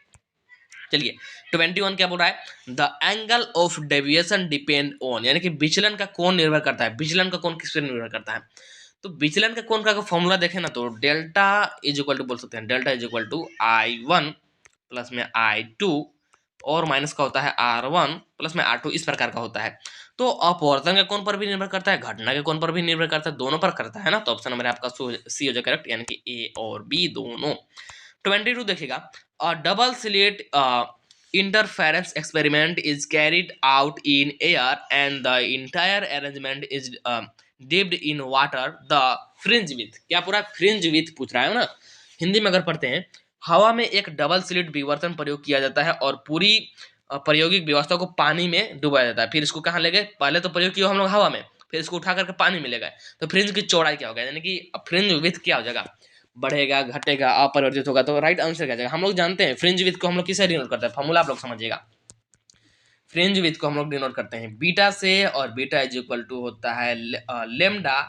चलिए 21 क्या बोल रहा है, the angle of deviation depend on, यानी कि विचलन का कोण निर्भर करता है। विचलन का कोण किस पर निर्भर करता है, तो विचलन का कोण का फॉर्मूला देखें ना, तो डेल्टा इज इक्वल टू बोल सकते हैं, delta is equal to I1 plus में I2 और माइनस का होता है R1 प्लस में R2, इस प्रकार का होता है। तो अपवर्तन के कोण पर भी निर्भर करता है, घटना के कोण पर भी निर्भर करता है, दोनों पर करता है ना। तो ऑप्शन नंबर आपका सी हो जाए करेक्ट, यानी कि ए और बी दोनों। 22 देखिएगा, अ double slit interference experiment is carried out in air and the entire arrangement is dipped in water, the fringe width, क्या पूरा fringe width पूछ रहा है ना, हिंदी में अगर पढ़ते हैं, हवा में एक डबल स्लिट विवर्तन प्रयोग किया जाता है और पूरी प्रायोगिक व्यवस्था को पानी में डुबाया जाता है। फिर इसको कहाँ ले गए, पहले तो प्रयोग किया हम लोग हवा में, फिर इसको उठा करके पानी में ले गए, तो फ्रिंज की चौड़ाई क्या होगा, यानी कि फ्रिंज विड्थ क्या हो जाएगा, बढ़ेगा घटेगा अपरिवर्तित होगा। तो राइट आंसर क्या जाएगा, हम लोग जानते हैं फ्रिंज विड्थ को हम लोग किससे डिनोट करते हैं, फॉर्मूला आप लोग समझिएगा। फ्रिंज विड्थ को हम लोग डिनोट करते हैं बीटा से, और बीटा इज इक्वल टू होता है lambda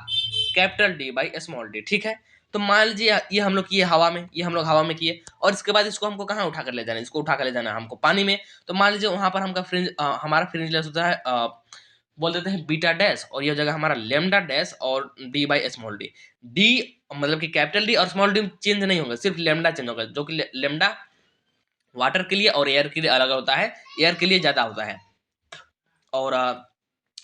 capital D by small D. ठीक है, तो मान लीजिए ये हम लोग किए हवा में, ये हम लोग हवा में किए, और इसके बाद इसको हमको कहाँ उठा कर ले जाना है, इसको उठा कर ले जाना है हमको पानी में। तो मान लीजिए वहां पर हमका फ्रिंज हमारा फ्रिंज लेंस होता है बोल देते हैं बीटा डैश, और ये जगह हमारा लेमडा डैश और D by small D. D मतलब कि कैपिटल डी और स्मॉल डी चेंज नहीं होंगे, सिर्फ लेमडा चेंज होगा, जो कि लेमडा वाटर के लिए और एयर के लिए अलग होता है, एयर के लिए ज्यादा होता है और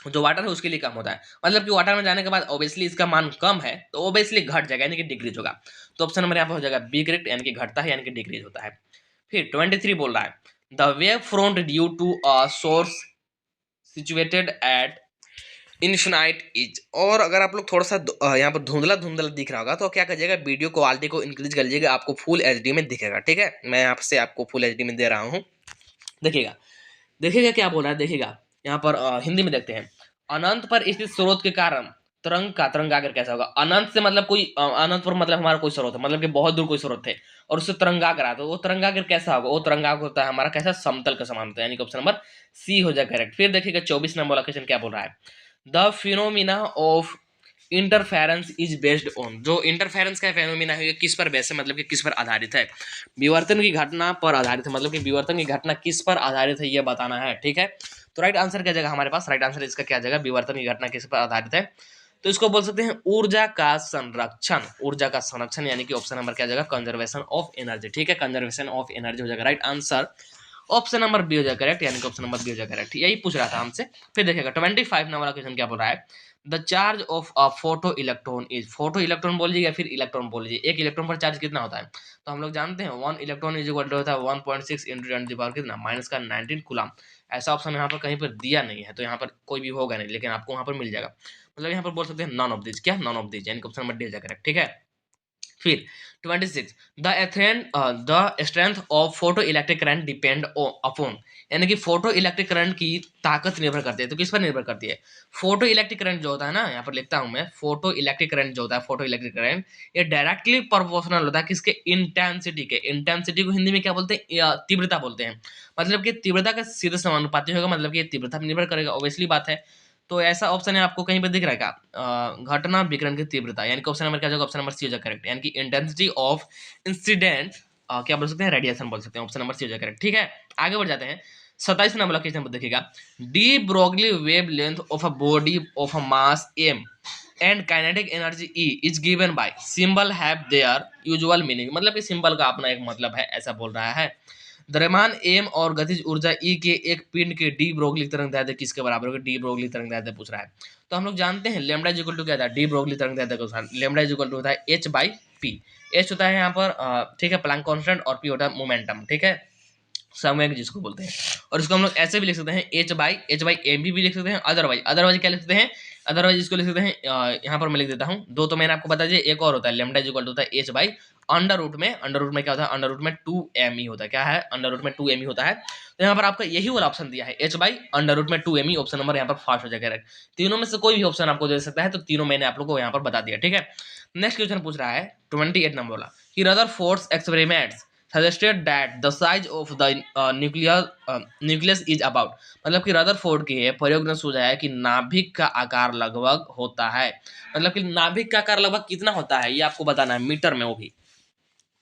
जो वाटर है उसके लिए कम होता है। मतलब कि वाटर में जाने के बाद ऑब्वियसली इसका मान कम है, तो ऑब्वियसली घट जाएगा, यानी कि डिक्रीज होगा। तो ऑप्शन नंबर यहाँ पे हो जाएगा बी करेक्ट, यानी कि घटता है, यानी कि डिक्रीज होता है। फिर 23 बोल रहा है, the wave front due to a source situated at infinite is, और अगर आप लोग थोड़ा सा यहाँ पर धुंधला धुंधला दिख रहा होगा तो क्या करिएगा, वीडियो क्वालिटी को इंक्रीज कर लीजिएगा, आपको फुल एचडी में दिखेगा। ठीक है, मैं यहाँ से आपको फुल एचडी में दे रहा हूँ, देखिएगा। देखिएगा क्या बोल रहा है, देखिएगा यहाँ पर हिंदी में देखते हैं, अनंत पर स्थित स्रोत के कारण तरंग का तरंगागर कैसा होगा। अनंत से मतलब कोई अनंत पर मतलब हमारा कोई स्रोत है, मतलब कि बहुत दूर कोई स्रोत है और उससे तरंगागर आता है, वो तरंगागर कैसा होगा, वो तरंगागर होता है हमारा कैसा, समतल का समान होता है, यानी कि ऑप्शन नंबर सी हो जाए करेक्ट। फिर देखिएगा 24 नंबर क्वेश्चन क्या बोल रहा है, the phenomena of interference is based on, जो इंटरफेरेंस का फेनोमिना है किस पर बेस है, मतलब कि किस पर आधारित है, विवर्तन की घटना पर आधारित है, मतलब कि विवर्तन की घटना किस पर आधारित है ये बताना है। ठीक है, तो राइट आंसर क्या जाएगा हमारे पास, राइट आंसर इसका क्या जाएगा, विवर्तन की घटना किस पर आधारित है, तो इसको बोल सकते हैं ऊर्जा का संरक्षण, ऊर्जा का संरक्षण, यानी कि ऑप्शन नंबर क्या जाएगा, कंजर्वेशन ऑफ एनर्जी। ठीक है, कंजर्वेशन ऑफ एनर्जी हो जाएगा right answer, option number B हो जाएगा करेक्ट, यानी कि ऑप्शन नंबर बी हो जाएगा करेक्ट, यही पूछ रहा था हमसे। फिर देखिएगा 25 नंबर क्वेश्चन क्या बोल रहा है, the charge of a photo electron is, photo electron बोल लीजिए या फिर इलेक्ट्रॉन बोल लीजिए, एक इलेक्ट्रॉन पर चार्ज कितना होता है, तो हम लोग जानते हैं 1 इलेक्ट्रॉन इज इक्वल टू होता है 1.6 इंटू 10 की पावर कितना माइनस का 19 कूलम। ऐसा ऑप्शन यहाँ पर कहीं पर दिया नहीं है, तो यहाँ पर कोई भी होगा नहीं, लेकिन आपको वहाँ पर मिल जाएगा, मतलब यहाँ पर बोल सकते हैं नॉन ऑफ दिस, क्या नॉन ऑफ दिस, यानी कि ऑप्शन नंबर डी हो जाएगा करेक्ट। ठीक है, फिर 26 the strength of photo electric current depend upon, यानी कि फोटो इलेक्ट्रिक करंट की ताकत निर्भर करती है, तो किस पर निर्भर करती है, फोटो इलेक्ट्रिक करंट जो होता है ना, यहाँ पर लिखता हूं मैं, फोटो इलेक्ट्रिक करंट जो होता है, फोटो इलेक्ट्रिक करंट ये डायरेक्टली प्रोपोर्शनल होता है किसके, इंटेंसिटी के। इंटेंसिटी को हिंदी में क्या बोलते हैं, तीव्रता बोलते हैं, मतलब कि तीव्रता का सीधे समानुपाती होगा, मतलब कि तीव्रता पर निर्भर करेगा, ऑब्वियसली बात है। तो ऐसा ऑप्शन है आपको कहीं पर दिख रहा है क्या, घटना विकिरण की तीव्रता, यानी कि ऑप्शन नंबर क्या होगा, ऑप्शन नंबर सी हो जाएगा करेक्ट, यानी कि इंटेंसिटी ऑफ इंसिडेंट क्या बोल सकते हैं, रेडिएशन बोल सकते हैं, ऑप्शन नंबर सी हो जाएगा करेक्ट। ठीक है, आगे बढ़ जाते हैं 27 नंबर क्वेश्चन देखिएगा, de Broglie wavelength of a body of a mass m and kinetic energy E is given by symbol have their usual meaning, मतलब कि सिंबल का अपना एक मतलब है, ऐसा बोल रहा है। द्रव्यमान एम और गतिज ऊर्जा ई के एक पिंड के डी ब्रोगली तरंग दैर्ध्य किसके बराबर होगा? डी ब्रोगली तरंग दैर्ध्य पूछ रहा है। तो हम लोग जानते हैं लैम्ब्डा इज इक्वल टू क्या था, डी ब्रोगली तरंग दैर्ध्य का लैम्ब्डा इज इक्वल टू होता है एच बाई पी। एच होता है यहाँ पर ठीक है प्लैंक कांस्टेंट, और पी होता है मोमेंटम, ठीक है संवेग जिसको बोलते हैं। और इसको हम लोग ऐसे भी लिख सकते हैं एच बाई एम भी लिख सकते हैं। अदरवाइज क्या लिख सकते हैं? अदरवाइज इसको लिख सकते हैं यहाँ पर मैं लिख देता हूँ दो, तो मैंने आपको बता दिया, एक और होता है लैम्ब्डा इज इक्वल टू होता है एच बाई अंडर रूट में क्या होता है? अंडर रूट में 2m होता है। क्या है? अंडर रूट में 2m होता है। तो यहाँ पर आपका यही वाला ऑप्शन दिया है एच बाई अंडर रूट में 2m, ऑप्शन नंबर यहाँ पर फास्ट हो जाएगा। तीनों में से कोई भी ऑप्शन आपको दे सकता है, तो तीनों मैंने आप लोग को यहाँ पर बता दिया, ठीक है। नेक्स्ट क्वेश्चन पूछ रहा है 28 नंबर वाला कि Rutherford's experiments suggested that the size of the nucleus is about, मतलब कि रदरफोर्ड के प्रयोग ने सुझाया कि नाभिक का आकार लगभग होता है। मतलब कि नाभिक का आकार लगभग कितना होता है ये आपको बताना है मीटर में, वो भी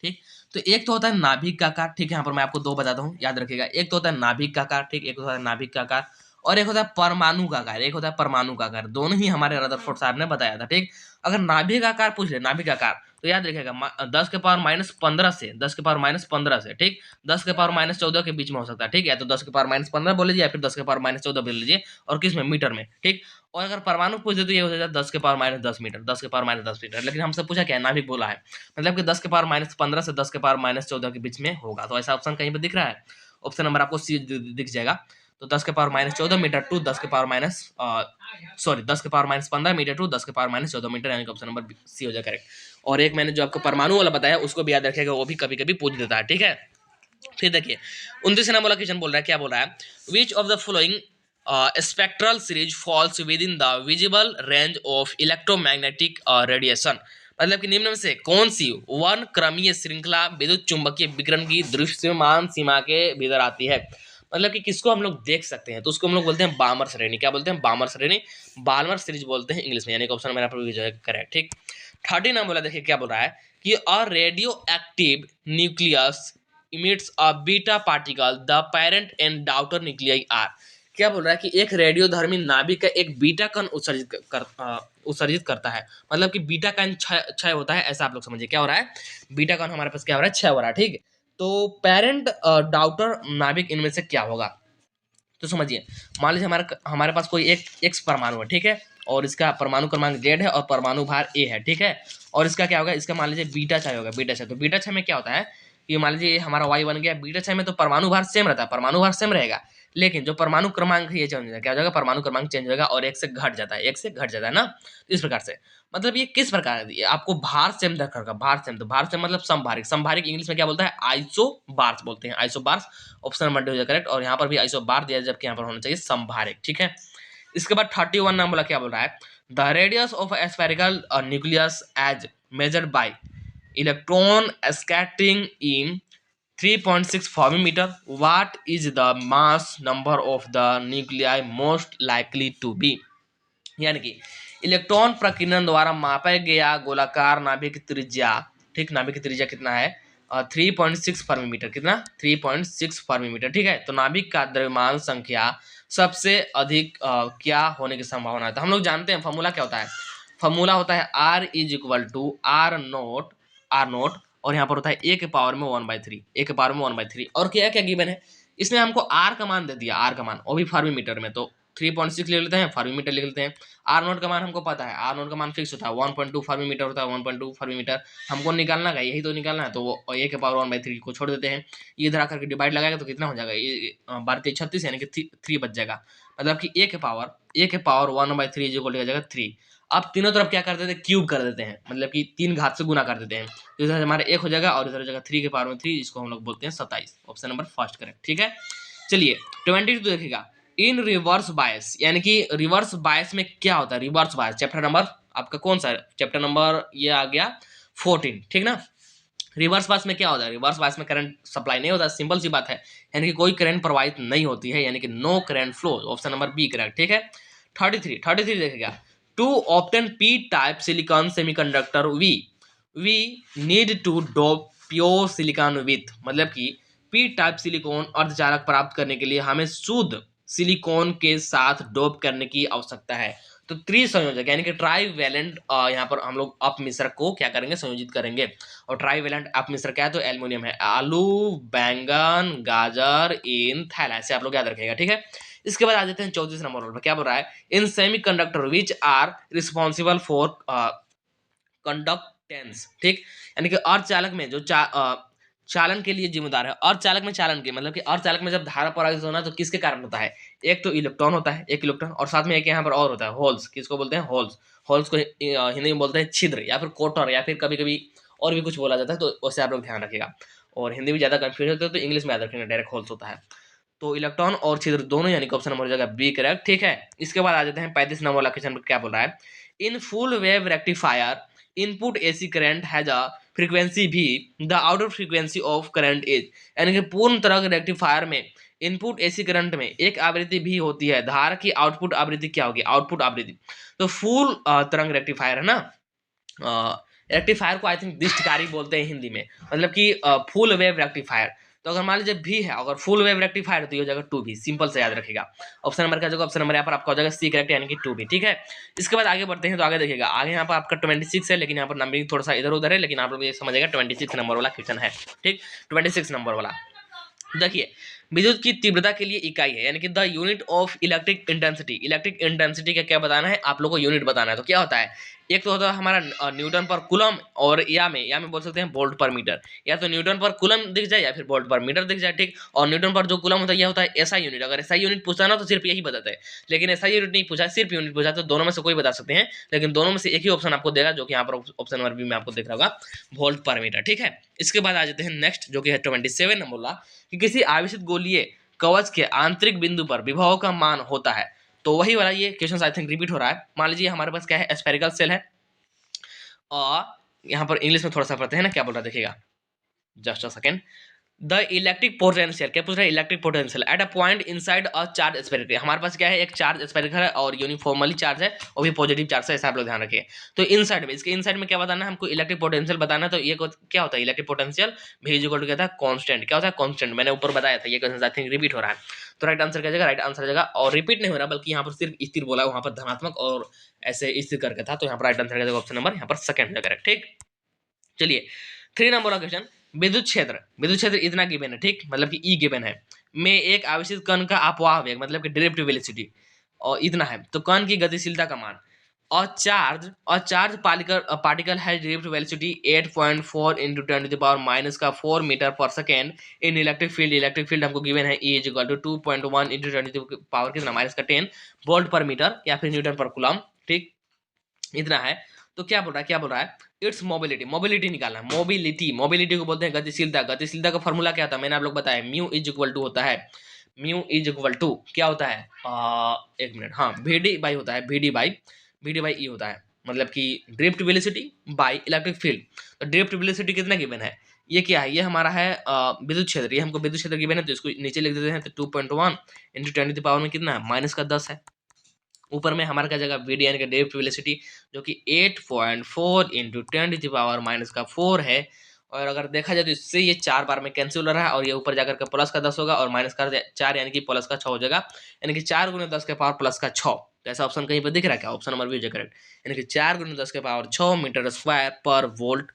ठीक। तो एक तो होता है नाभिक का आकार, ठीक है, यहाँ पर मैं आपको दो बताता हूँ, याद रखिएगा। एक तो होता है नाभिक का आकार, ठीक, एक होता है नाभिक का आकार, और एक होता है परमाणु का आकार, एक होता है परमाणु का आकार। दोनों ही हमारे रदरफोर्ड साहब ने बताया था, ठीक। अगर नाभिक का आकार पूछ ले, नाभिक का आकार, तो याद रखिएगा 10 के पावर -15 से 10 के पावर -15 से ठीक 10 के पावर -14 के बीच में हो सकता है, ठीक है। तो 10 के पावर -15 बोल लीजिए या फिर 10 के पावर -14 बोल लीजिए, और किस में? मीटर में, ठीक। और अगर परमाणु पूछ दे तो ये हो जाता है 10 के पावर -10 मीटर, 10 के पावर -10 मीटर। लेकिन हमसे पूछा क्या है? नाभिक बोला है, मतलब कि 10 के पावर -15 से 10 के पावर -14 के बीच में होगा। तो ऐसा ऑप्शन कहीं पर दिख रहा है? ऑप्शन नंबर आपको सी दिख जाएगा। तो 10 के पावर -14 मीटर टू 10 के पावर 10 के पावर -15 मीटर टू 10 के पावर -14 मीटर, यानी कि ऑप्शन नंबर सी हो जाएगा करेक्ट। और एक मैंने जो आपको परमाणु वाला बताया उसको भी याद रखिएगा, वो भी कभी कभी पूछ देता है, ठीक है। फिर देखिए 29 नंबर वाला क्वेश्चन बोल रहा है, क्या बोल रहा है? Which of the following spectral series falls within the visible range of electromagnetic radiation, मतलब कि निम्न में से कौन सी वन क्रमीय श्रृंखला विद्युत चुंबकीय विकिरण की दृश्यमान सीमा के भीतर आती है? मतलब कि किसको हम लोग देख सकते हैं, तो उसको हम लोग बोलते हैं बामर श्रेणी। क्या बोलते हैं? बामर श्रेणी, बाल्मर सीरीज बोलते हैं इंग्लिश में, यानी कि ऑप्शन मेरा जो है करेक्ट, ठीक। 30 नंबर देखिए क्या बोल रहा है कि a radioactive nucleus emits a beta particle, the parent and daughter nuclei are. क्या बोल रहा है कि एक रेडियोधर्मी नाभिक का एक बीटा कण उत्सर्जित करता है, मतलब कि बीटा कण क्षय होता है, ऐसा आप लोग समझिए। क्या हो रहा है? बीटा कण हमारे पास क्या हो रहा है? क्षय हो रहा है, ठीक। तो पेरेंट डाउटर नाभिक इनमें से क्या होगा? तो समझिए, मान लीजिए हमारे पास कोई एक एक्स परमाणु है, ठीक है, और इसका परमाणु क्रमांक जेड है और परमाणु भार ए है, ठीक है। और इसका क्या होगा? इसका मान लीजिए बीटा क्षय होगा, बीटा क्षय। तो बीटा क्षय में क्या होता है कि मान लीजिए हमारा वाई बन गया, बीटा क्षय में तो परमाणु भार सेम रहता है, परमाणु भार सेम रहेगा, लेकिन जो परमाणु क्रमांक है ये चेंज हो जाएगा। क्या हो जाएगा? परमाणु क्रमांक चेंज होगा और एक से घट जाता है, एक से घट जाता है ना। इस प्रकार से मतलब ये किस प्रकार है? ये आपको भार सेम रखा, भार सेम, तो भार सेम मतलब समभारिक। समभारिक इंग्लिश में क्या बोलता है? आइसोबार्स बोलते हैं, आइसोबार्स। ऑप्शन नंबर डी हो जाएगा करेक्ट। और यहाँ पर भी आइसोबार दिया, जबकि यहाँ पर होना चाहिए समभारिक, ठीक है। इसके बाद 31 नाम बोला, क्या बोल रहा है? The radius of spherical nucleus as measured by electron scattering in 3.6 Fermi-meter. What is the mass number of the nuclei most likely to be? यानी कि इलेक्ट्रॉन प्रकीर्णन द्वारा मापा गया गोलाकार नाभिक की त्रिज्या, ठीक, नाभिक की त्रिज्या कितना है? 3.6 फर्मीमीटर। कितना? 3.6 फर्मीमीटर, ठीक है। तो नाभिक का द्रव्यमान संख्या सबसे अधिक क्या होने की संभावना है? तो हम लोग जानते हैं फॉर्मूला क्या होता है। फॉर्मूला होता है R is equal to R naught, और यहाँ पर होता है ए के पावर में 1/3, ए के पावर में 1/3। और क्या क्या गिवन है? इसने हमको आर का मान दे दिया, आर का मान, वो भी फर्मीमीटर में। तो 3.6 ले लेते हैं, फर्मीमीटर लिख लेते हैं। आर नोट का मान हमको पता है, आर नोट का मान फिक्स होता है 1.2 फर्मीमीटर होता है, 1.2 फर्मीमीटर हमको निकालना है, यही तो निकालना है। तो वो ए के पावर 1/3 को छोड़ देते हैं, ये इधर आकर के डिवाइड लगाएगा तो कितना हो जाएगा? ये 12×36 यानी कि 3 बच जाएगा। मतलब कि ए के पावर 1/3 इज इक्वल टू हो जाएगा 3। अब तीनों तरफ क्या कर देते हैं? क्यूब कर देते हैं, मतलब कि 3 घात से गुना कर देते हैं। तो इधर हमारे 1 हो जाएगा और इधर हो जाएगा 3 के पावर में 3, इसको हम लोग बोलते हैं 27। ऑप्शन नंबर फर्स्ट करेक्ट, ठीक है। चलिए 22 देखिएगा, इन रिवर्स बायस, यानी कि रिवर्स बायस में क्या होता है? रिवर्स बायस चैप्टर नंबर आपका कौन सा है? चैप्टर नंबर ये आ गया 14, ठीक ना। रिवर्स बायस में क्या होता है? रिवर्स बायस में करंट सप्लाई नहीं होता, सिंपल सी बात है, यानी कि कोई करंट प्रवाहित नहीं होती है, यानी कि no current flow. Option number B correct, ठीक है। 33 देखिएगा, to obtain P type silicon semiconductor we need to dope pure silicon with, मतलब कि पी टाइप सिलिकॉन अर्धचालक प्राप्त करने के लिए हमें शुद्ध सिलिकॉन के साथ डोप करने की आवश्यकता है। तो त्रिसंयोजक यानी कि ट्राईवैलेंट यहाँ पर हम लोग अपमिश्रक को क्या करेंगे, संयोजित करेंगे। और ट्राईवैलेंट अपमिश्रक क्या है, तो एल्युमिनियम है। आलू, बैंगन, गाजर, इन, थैला, ऐसे आप लोग याद रखिएगा, ठीक है। इसके बाद आ जाते हैं 34 नंबर पर, क्या बोल रहा है, in semiconductor which are responsible for conductance, ठीक, यानी कि अर्धचालक में जो चालन के लिए जिम्मेदार है। अर्धचालक में चालन के मतलब कि अर्धचालक में जब धारा परागित होना तो किसके कारण होता है, एक तो इलेक्ट्रॉन होता है, एक इलेक्ट्रॉन, और साथ में एक यहाँ पर और होता है होल्स। किसको बोलते हैं, होल्स। होल्स को हिंदी में बोलते हैं छिद्र या फिर कोटर, या फिर कभी कभी और भी कुछ बोला जाता है, तो उससे आप लोग ध्यान रखिएगा। और हिंदी में ज्यादा कंफ्यूज होते हैं तो इंग्लिश में याद रखेंगे, डायरेक्ट होल्स होता है। तो इलेक्ट्रॉन और छिद्र दोनों, यानी कि ऑप्शन नंबर हो जाएगा बी करेक्ट, ठीक है। इसके बाद आ जाते हैं 35 नंबर वाला क्वेश्चन, क्या बोल रहा है, in full wave rectifier input AC current has a frequency भी, the outer frequency of current is, यानी कि पूर्ण तरंग रेक्टिफायर में इनपुट एसी करंट में एक आवृत्ति भी होती है, धारा की आउटपुट आवृत्ति क्या होगी, आउटपुट आवृत्ति। तो फुल तरंग रेक्टिफायर है ना, रेक्टिफायर को आई थिंक दृष्टिकारी बोलते हैं हिंदी में, मतलब कि फुल वेव रेक्टिफायर। तो अगर मान लीजिए भी है, अगर फुल वेव रेक्टिफायर तो ये हो जाएगा 2B, सिंपल से याद रखिएगा। ऑप्शन नंबर क्या होगा, ऑप्शन नंबर यहाँ पर आपका हो जाएगा सी करेक्ट, यानी कि 2B, ठीक है। इसके बाद आगे बढ़ते हैं, तो आगे देखिएगा, आगे यहाँ पर आपका 26 है, लेकिन यहाँ पर नंबरिंग थोड़ा सा इधर उधर है, लेकिन आप लोग ये समझिएगा 26 नंबर वाला क्वेश्चन है, ठीक, 26 नंबर वाला। देखिए, विद्युत की तीव्रता के लिए इकाई है, यानी कि the unit of electric intensity. Electric intensity का क्या बताना है, आप लोगों को यूनिट बताना है। तो क्या होता है, एक तो होता है हमारा न्यूटन पर कूलम, और या में बोल सकते हैं वोल्ट पर मीटर, या तो न्यूटन पर कूलम दिख जाए या फिर वोल्ट पर मीटर दिख जाए, ठीक। और न्यूटन पर जो कूलम होता है यह होता है एसआई यूनिट। अगर एसआई यूनिट पूछा ना तो सिर्फ यही बताता है, लेकिन एसआई यूनिट नहीं पूछा, सिर्फ यूनिट पूछा तो दोनों में से कोई बता सकते हैं, लेकिन दोनों में से एक ही ऑप्शन आपको देगा, जो कि यहाँ पर ऑप्शन नंबर बी में आपको दिख रहा होगा, वोल्ट पर मीटर, ठीक है। इसके बाद आ जाते हैं नेक्स्ट, जो कि है 27 नंबर वाला, कि किसी आवेशित गोलीय कवच के आंतरिक बिंदु पर विभव का मान होता है। तो वही वाला ये क्वेश्चन आई थिंक रिपीट हो रहा है। मान लीजिए हमारे पास क्या है, स्फेरिकल सेल है, और यहाँ पर इंग्लिश में थोड़ा सा पढ़ते हैं ना, क्या बोल रहा है देखिएगा, just a second. The electric potential, क्या पूछ रहा है, electric potential at a point inside a charge spherical. हमारे पास क्या है, एक चार्ज स्फेरिकल है और यूनिफॉर्मली चार्ज है, और भी पॉजिटिव चार्ज है, ऐसा आप लोग ध्यान रखिए। तो इनसाइड में, इसके इनसाइड में क्या बताना है हमको, इलेक्ट्रिक पोटेंशियल बताना है। तो ये क्या होता है, इलेक्ट्रिक पोटेंशियल भी इज इक्वल टू क्या था, कांस्टेंट। क्या होता है, कांस्टेंट, मैंने ऊपर बताया था, ये क्वेश्चन आई थिंक रिपीट हो रहा है। तो राइट आंसर क्या जाएगा, राइट आंसर जाएगा, और रिपीट नहीं हो रहा बल्कि यहाँ पर सिर्फ स्थिर बोला, वहां पर धनात्मक और ऐसे स्थिर करके था, तो यहाँ पर राइट आंसर क्या जाएगा, ऑप्शन नंबर यहाँ पर सेकंड जाएगा, ठीक। चलिए 3 नंबर का क्वेश्चन, विद्युत क्षेत्र, विद्युत क्षेत्र इतना गिवन है, ठीक, मतलब कि ई गिवन है, में एक आवेशित कण का अपवाह वेग, मतलब कि डायरेक्टिव वेलोसिटी, और इतना है, तो कण की गतिशीलता का मान, और charge particle has directive velocity 8.4 into 10 to the power minus का 4 मीटर पर second in electric field. Electric field हमको गिवन है E is equal to 2.1 into 10 to the power कितना, माइनस का 10 वोल्ट पर मीटर या फिर न्यूटन पर कूलम, ठीक, इतना है। तो क्या बोल रहा है, इट्स मोबिलिटी, मोबिलिटी निकालना है, मोबिलिटी को बोलते हैं गतिशीलता। गतिशीलता का फॉर्मूला क्या था, मैंने आप लोग बताया, म्यू इज इक्वल टू होता है, म्यू इज इक्वल टू क्या होता है, एक मिनट, हाँ, वीडी बाई होता है, वीडी बाई ई होता है, मतलब कि drift velocity by electric field. तो ड्रिफ्ट वेलोसिटी कितना गिवन है, ये क्या है, ये हमारा है विद्युत क्षेत्र, ये हमको विद्युत क्षेत्र गिवन है, तो इसको नीचे लिख देते हैं, तो 2.1 इंटू 10 टू द पावर में कितना है, माइनस का 10 है। ऊपर में हमारा क्या जगह वीडी यानी कि डायरेक्ट वेलोसिटी, जो कि 8.4 into 10 to the power minus का 4 है। और अगर देखा जाए तो इससे ये 4 बार में कैंसिल हो रहा है, और ये ऊपर जाकर के प्लस का 10 होगा, और माइनस का 4 यानी कि प्लस का 6 हो जाएगा, यानी कि 4 गुने 10 के पावर प्लस का 6। तो ऐसा ऑप्शन कहीं पर दिख रहा है क्या, ऑप्शन नंबर बी करेक्ट, यानी कि 4 गुने 10 के पावर 6 मीटर स्क्वायर पर volt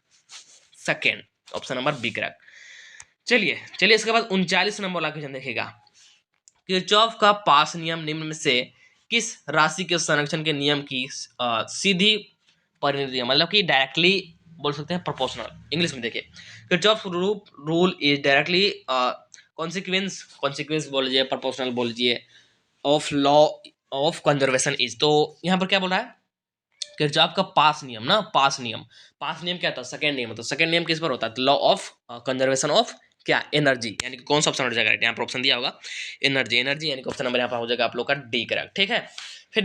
second, option number B correct. चलिए इसके बाद 39 नंबर वाला क्वेश्चन देखिएगा, किरचॉफ का पास नियम निम्न में से किस राशि के संरक्षण के नियम की सीधी परिणति है, मतलब कि डायरेक्टली बोल सकते हैं प्रोपोर्शनल। इंग्लिश में देखिए, Kirchhoff rule is directly consequence बोल लीजिए, प्रोपोर्शनल बोल लीजिए, of law of conservation is. तो यहाँ पर क्या बोल रहा है, किरचॉफ का पास नियम क्या था, सेकंड नियम। तो सेकंड नियम किस पर होता है, लॉ ऑफ कंजर्वेशन ऑफ क्या, एनर्जी, यानी कि कौन सा ऑप्शन हो जाएगा, यहाँ पर ऑप्शन दिया होगा एनर्जी, यानी कि ऑप्शन नंबर यहाँ पर हो जाएगा आप लोग का डी करेक्ट, ठीक है। फिर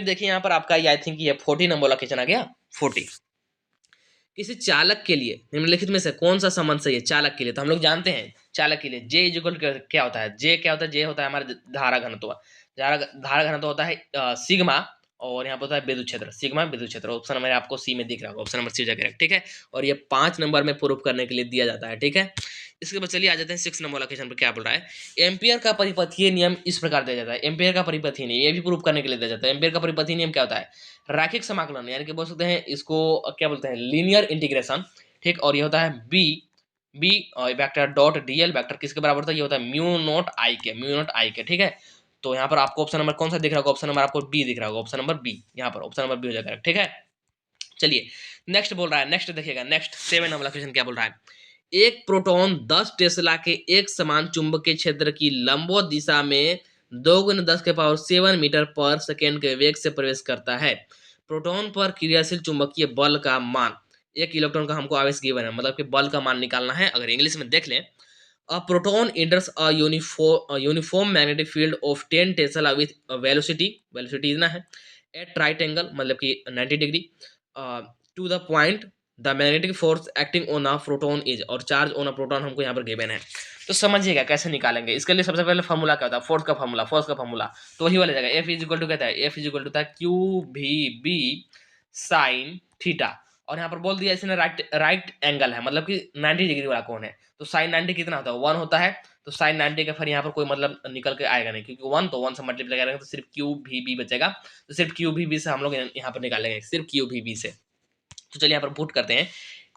देखिए यहाँ पर आपका आई थिंक ये 40 नंबर वाला क्वेश्चन आ गया, 40। किसी चालक के लिए निम्नलिखित में से कौन सा संबंध सही है चालक के लिए, तो हम लोग जानते हैं चालक के लिए जे इक्वल क्या होता है, जे होता है हमारा धारा घनत्व, धारा घनत्व होता है सिग्मा, और यहाँ पर होता है विद्युत क्षेत्र, सिग्मा विद्युत क्षेत्र। ऑप्शन नंबर आपको सी में दिख रहा होगा, ऑप्शन नंबर सी करेक्ट, ठीक है। और ये 5 नंबर में प्रूफ करने के लिए दिया जाता है, ठीक है। इसके बाद चलिए आ जाते हैं 6 नंबर वाला क्वेश्चन पर। क्या बोल रहा है, एम्पियर का परिपथीय नियम इस प्रकार दिया जाता है। एम्पियर का परिपथीय नियम ये भी प्रूव करने के लिए दिया जाता है। एम्पियर का परिपथीय नियम क्या होता है, रैखिक समाकलन, यानी कि बोल सकते हैं इसको क्या बोलते हैं, लीनियर इंटीग्रेशन, ठीक। और ये होता है B B vector dot DL vector किसके बराबर होता है, ये होता है म्यू नॉट आई के, म्यू नॉट आई के, ठीक है। तो यहाँ पर आपको ऑप्शन नंबर कौन सा दिख रहा होगा, ऑप्शन नंबर आपको बी दिख रहा होगा, ऑप्शन नंबर बी, यहाँ पर ऑप्शन नंबर बी हो जाएगा, ठीक है। चलिए नेक्स्ट बोल रहा है, नेक्स्ट देखिएगा, नेक्स्ट 7 वाला क्वेश्चन क्या बोल रहा है, एक प्रोटॉन 10 टेस्ला के एक समान चुंबकीय क्षेत्र की लंबवत दिशा में 2×10⁷ मीटर पर सेकेंड के वेग से प्रवेश करता है। प्रोटॉन पर क्रियाशील चुंबकीय बल का मान, एक इलेक्ट्रॉन का हमको आवेश गिवन है, मतलब कि बल का मान निकालना है। अगर इंग्लिश में देख लें, a proton enters a uniform magnetic field of 10 Tesla with velocity इतना है, एट राइट एंगल मतलब कि 90 degree to the point the magnetic force acting on a proton is, और चार्ज ऑन अ प्रोटॉन हमको यहाँ पर गिवन है। तो समझिएगा कैसे निकालेंगे। इसके लिए सबसे पहले फार्मूला क्या होता है, फोर्स का फार्मूला, तो वही वाला जगह एफ इज इक्वल टू कहता है, एफ इज इक्वल टू था क्यू भी बी साइन थीटा, और यहाँ पर बोल दिया इसने राइट एंगल है, मतलब कि 90 डिग्री वाला कौन है, तो साइन 90 कितना होता है, 1 होता है। तो साइन 90 का फिर यहाँ पर कोई मतलब निकल के आएगा नहीं, क्योंकि 1 तो 1 से मल्टीप्लाई करेंगे तो सिर्फ क्यू भी बी बचेगा, तो सिर्फ क्यू भी बी से हम लोग यहाँ पर निकालेंगे, सिर्फ क्यू भी बी से। तो चलिए यहाँ पर पुट करते हैं,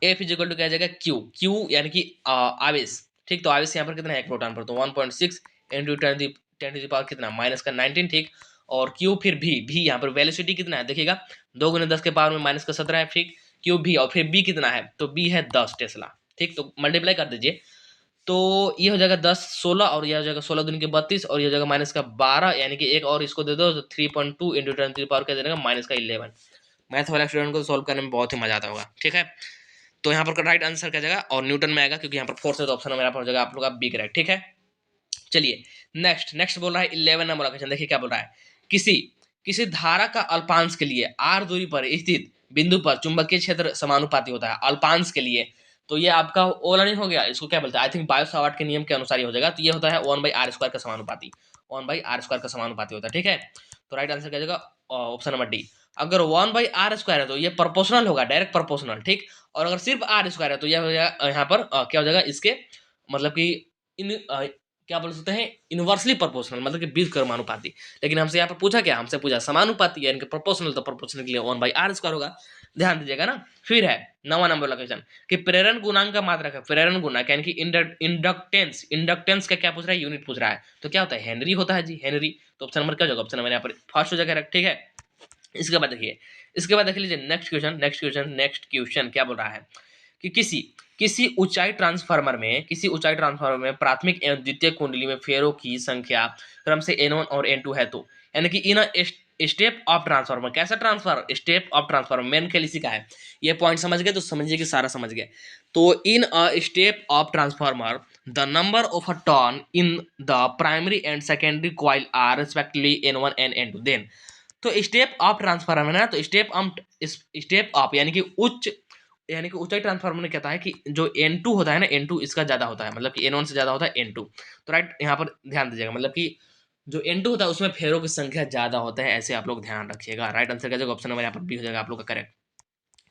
एफ इज इक्वल टू क्या जाएगा, क्यू, क्यू यानी कि आवेश, ठीक। तो आवेश यहाँ पर कितना है एक प्रोटॉन पर, तो 1.6 इंटू 10 कितना माइनस का 19, ठीक। और क्यू फिर भी यहाँ पर वेलोसिटी कितना है देखिएगा, 2×10⁻⁻ माइनस का 17 है, ठीक। क्यू भी और फिर बी कितना है, तो बी है 10 टेस्ला, ठीक। तो मल्टीप्लाई कर दीजिए, तो ये हो जाएगा 10 16, और ये हो जाएगा 16 दूनी के 32, और ये हो जाएगा माइनस का 12, यानी कि एक और इसको दे दो तो 3.2 इंटू 10 क्या देगा माइनस का 11। मैथ वाला स्टूडेंट को सॉल्व करने में बहुत ही मजा आता होगा, ठीक है। तो यहाँ पर राइट आंसर क्या जाएगा, और न्यूटन में आएगा, क्योंकि यहाँ पर फोर्स है तो ऑप्शन मेरा हो जाएगा आप लोग का बी करेक्ट, ठीक है। चलिए नेक्स्ट बोल रहा है 11 नंबर क्वेश्चन, देखिए क्या बोल रहा है, किसी धारा का अल्पांश के लिए r दूरी पर स्थित बिंदु पर चुंबकीय क्षेत्र समानुपाती होता है, अल्पांश के लिए। तो ये आपका ओला नहीं हो गया, इसको क्या बोलते हैं, आई थिंक बायो-सावर्ट के नियम के अनुसार ही हो जाएगा। तो ये होता है 1/r² का समानुपाती, 1/r² का समानुपाती होता है, ठीक है। तो राइट आंसर क्या जाएगा, ऑप्शन नंबर डी। अगर 1/r² है तो ये प्रोपोर्शनल होगा, डायरेक्ट प्रोपोर्शनल, ठीक। और अगर सिर्फ r² है तो यह हो जाएगा यहाँ पर क्या हो जाएगा, इसके मतलब कि इन क्या बोल सकते हैं, इनवर्सली प्रोपोर्शनल, मतलब कि बीजक्रमानुपाती। लेकिन हमसे यहाँ पर पूछा क्या, हमसे पूछा समानुपाती, यानी कि प्रोपोर्शनल, तो प्रोपोर्शनल के लिए 1/r² होगा, ध्यान दीजिएगा ना। फिर है 9वां नंबर वाला क्वेश्चन कि प्रेरण गुणांक का मात्रक है, प्रेरण गुणांक यानी कि इंडक्टेंस का क्या पूछ रहा है, यूनिट पूछ रहा है। तो क्या होता है, हेनरी होता है जी, हेनरी। तो ऑप्शन नंबर क्या होगा, ऑप्शन नंबर यहाँ पर फर्स्ट हो जाएगा, ठीक है। इसके बाद देख लीजिए नेक्स्ट क्वेश्चन क्या बोल रहा है कि किसी ऊंचाई ट्रांसफार्मर में प्राथमिक एवं द्वितीय कुंडली में फेरों की संख्या क्रम से n1 और n2 है, तो यानी कि इन स्टेप ऑफ ट्रांसफार्मर, कैसा transformer, step of transformer, main खेल इसी का है। ये पॉइंट समझ गए तो समझिए कि सारा समझ गए। तो in a step of transformer the number of a turn in the primary and secondary coil are respectively n1 and n2। Then तो स्टेप ऑफ ट्रांसफार्मर है ना, तो स्टेप ऑफ यानी कि ऊंचाई ट्रांसफार्मर में कहता है कि जो N2 होता है ना, N2 इसका ज्यादा होता है, मतलब कि N1 से ज्यादा होता है N2। तो राइट यहाँ पर ध्यान दीजिएगा, मतलब कि जो N2 होता है उसमें फेरों की संख्या ज्यादा होता है, ऐसे आप लोग ध्यान रखिएगा। राइट आंसर का जगह ऑप्शन नंबर यहाँ पर बी हो जाएगा आप लोग का करेक्ट।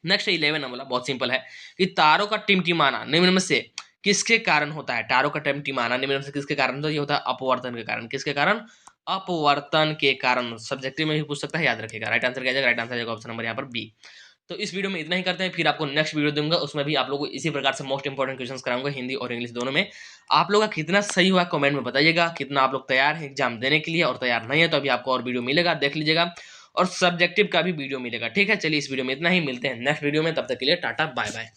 नेक्स्ट 11 नंबर बहुत सिंपल है कि तारों का टिमटिमाना निम्न में से किसके कारण होता है, तारों का टिमटिमाना निम्न में से किसके कारण, तो ये होता है अपवर्तन के कारण, किसके कारण, अपवर्तन के कारण। सब्जेक्टिव में भी पूछ सकता है, याद रखिएगा। राइट आंसर क्या जाएगा, राइट आंसर जाएगा ऑप्शन नंबर यहाँ पर बी। तो इस वीडियो में इतना ही करते हैं, फिर आपको नेक्स्ट वीडियो दूंगा, उसमें भी आप लोगों को इसी प्रकार से मोस्ट इंपोर्टेंट क्वेश्चंस कराऊंगा, हिंदी और इंग्लिश दोनों में। आप लोग का कितना सही हुआ कमेंट में बताइएगा, कितना आप लोग तैयार हैं एग्जाम देने के लिए, और तैयार नहीं है तो अभी आपको और वीडियो मिलेगा, देख लीजिएगा, और सब्जेक्टिव का भी वीडियो मिलेगा, ठीक है। चलिए इस वीडियो में इतना ही, मिलते हैं नेक्स्ट वीडियो में, तब तक के लिए टाटा बाय बाय।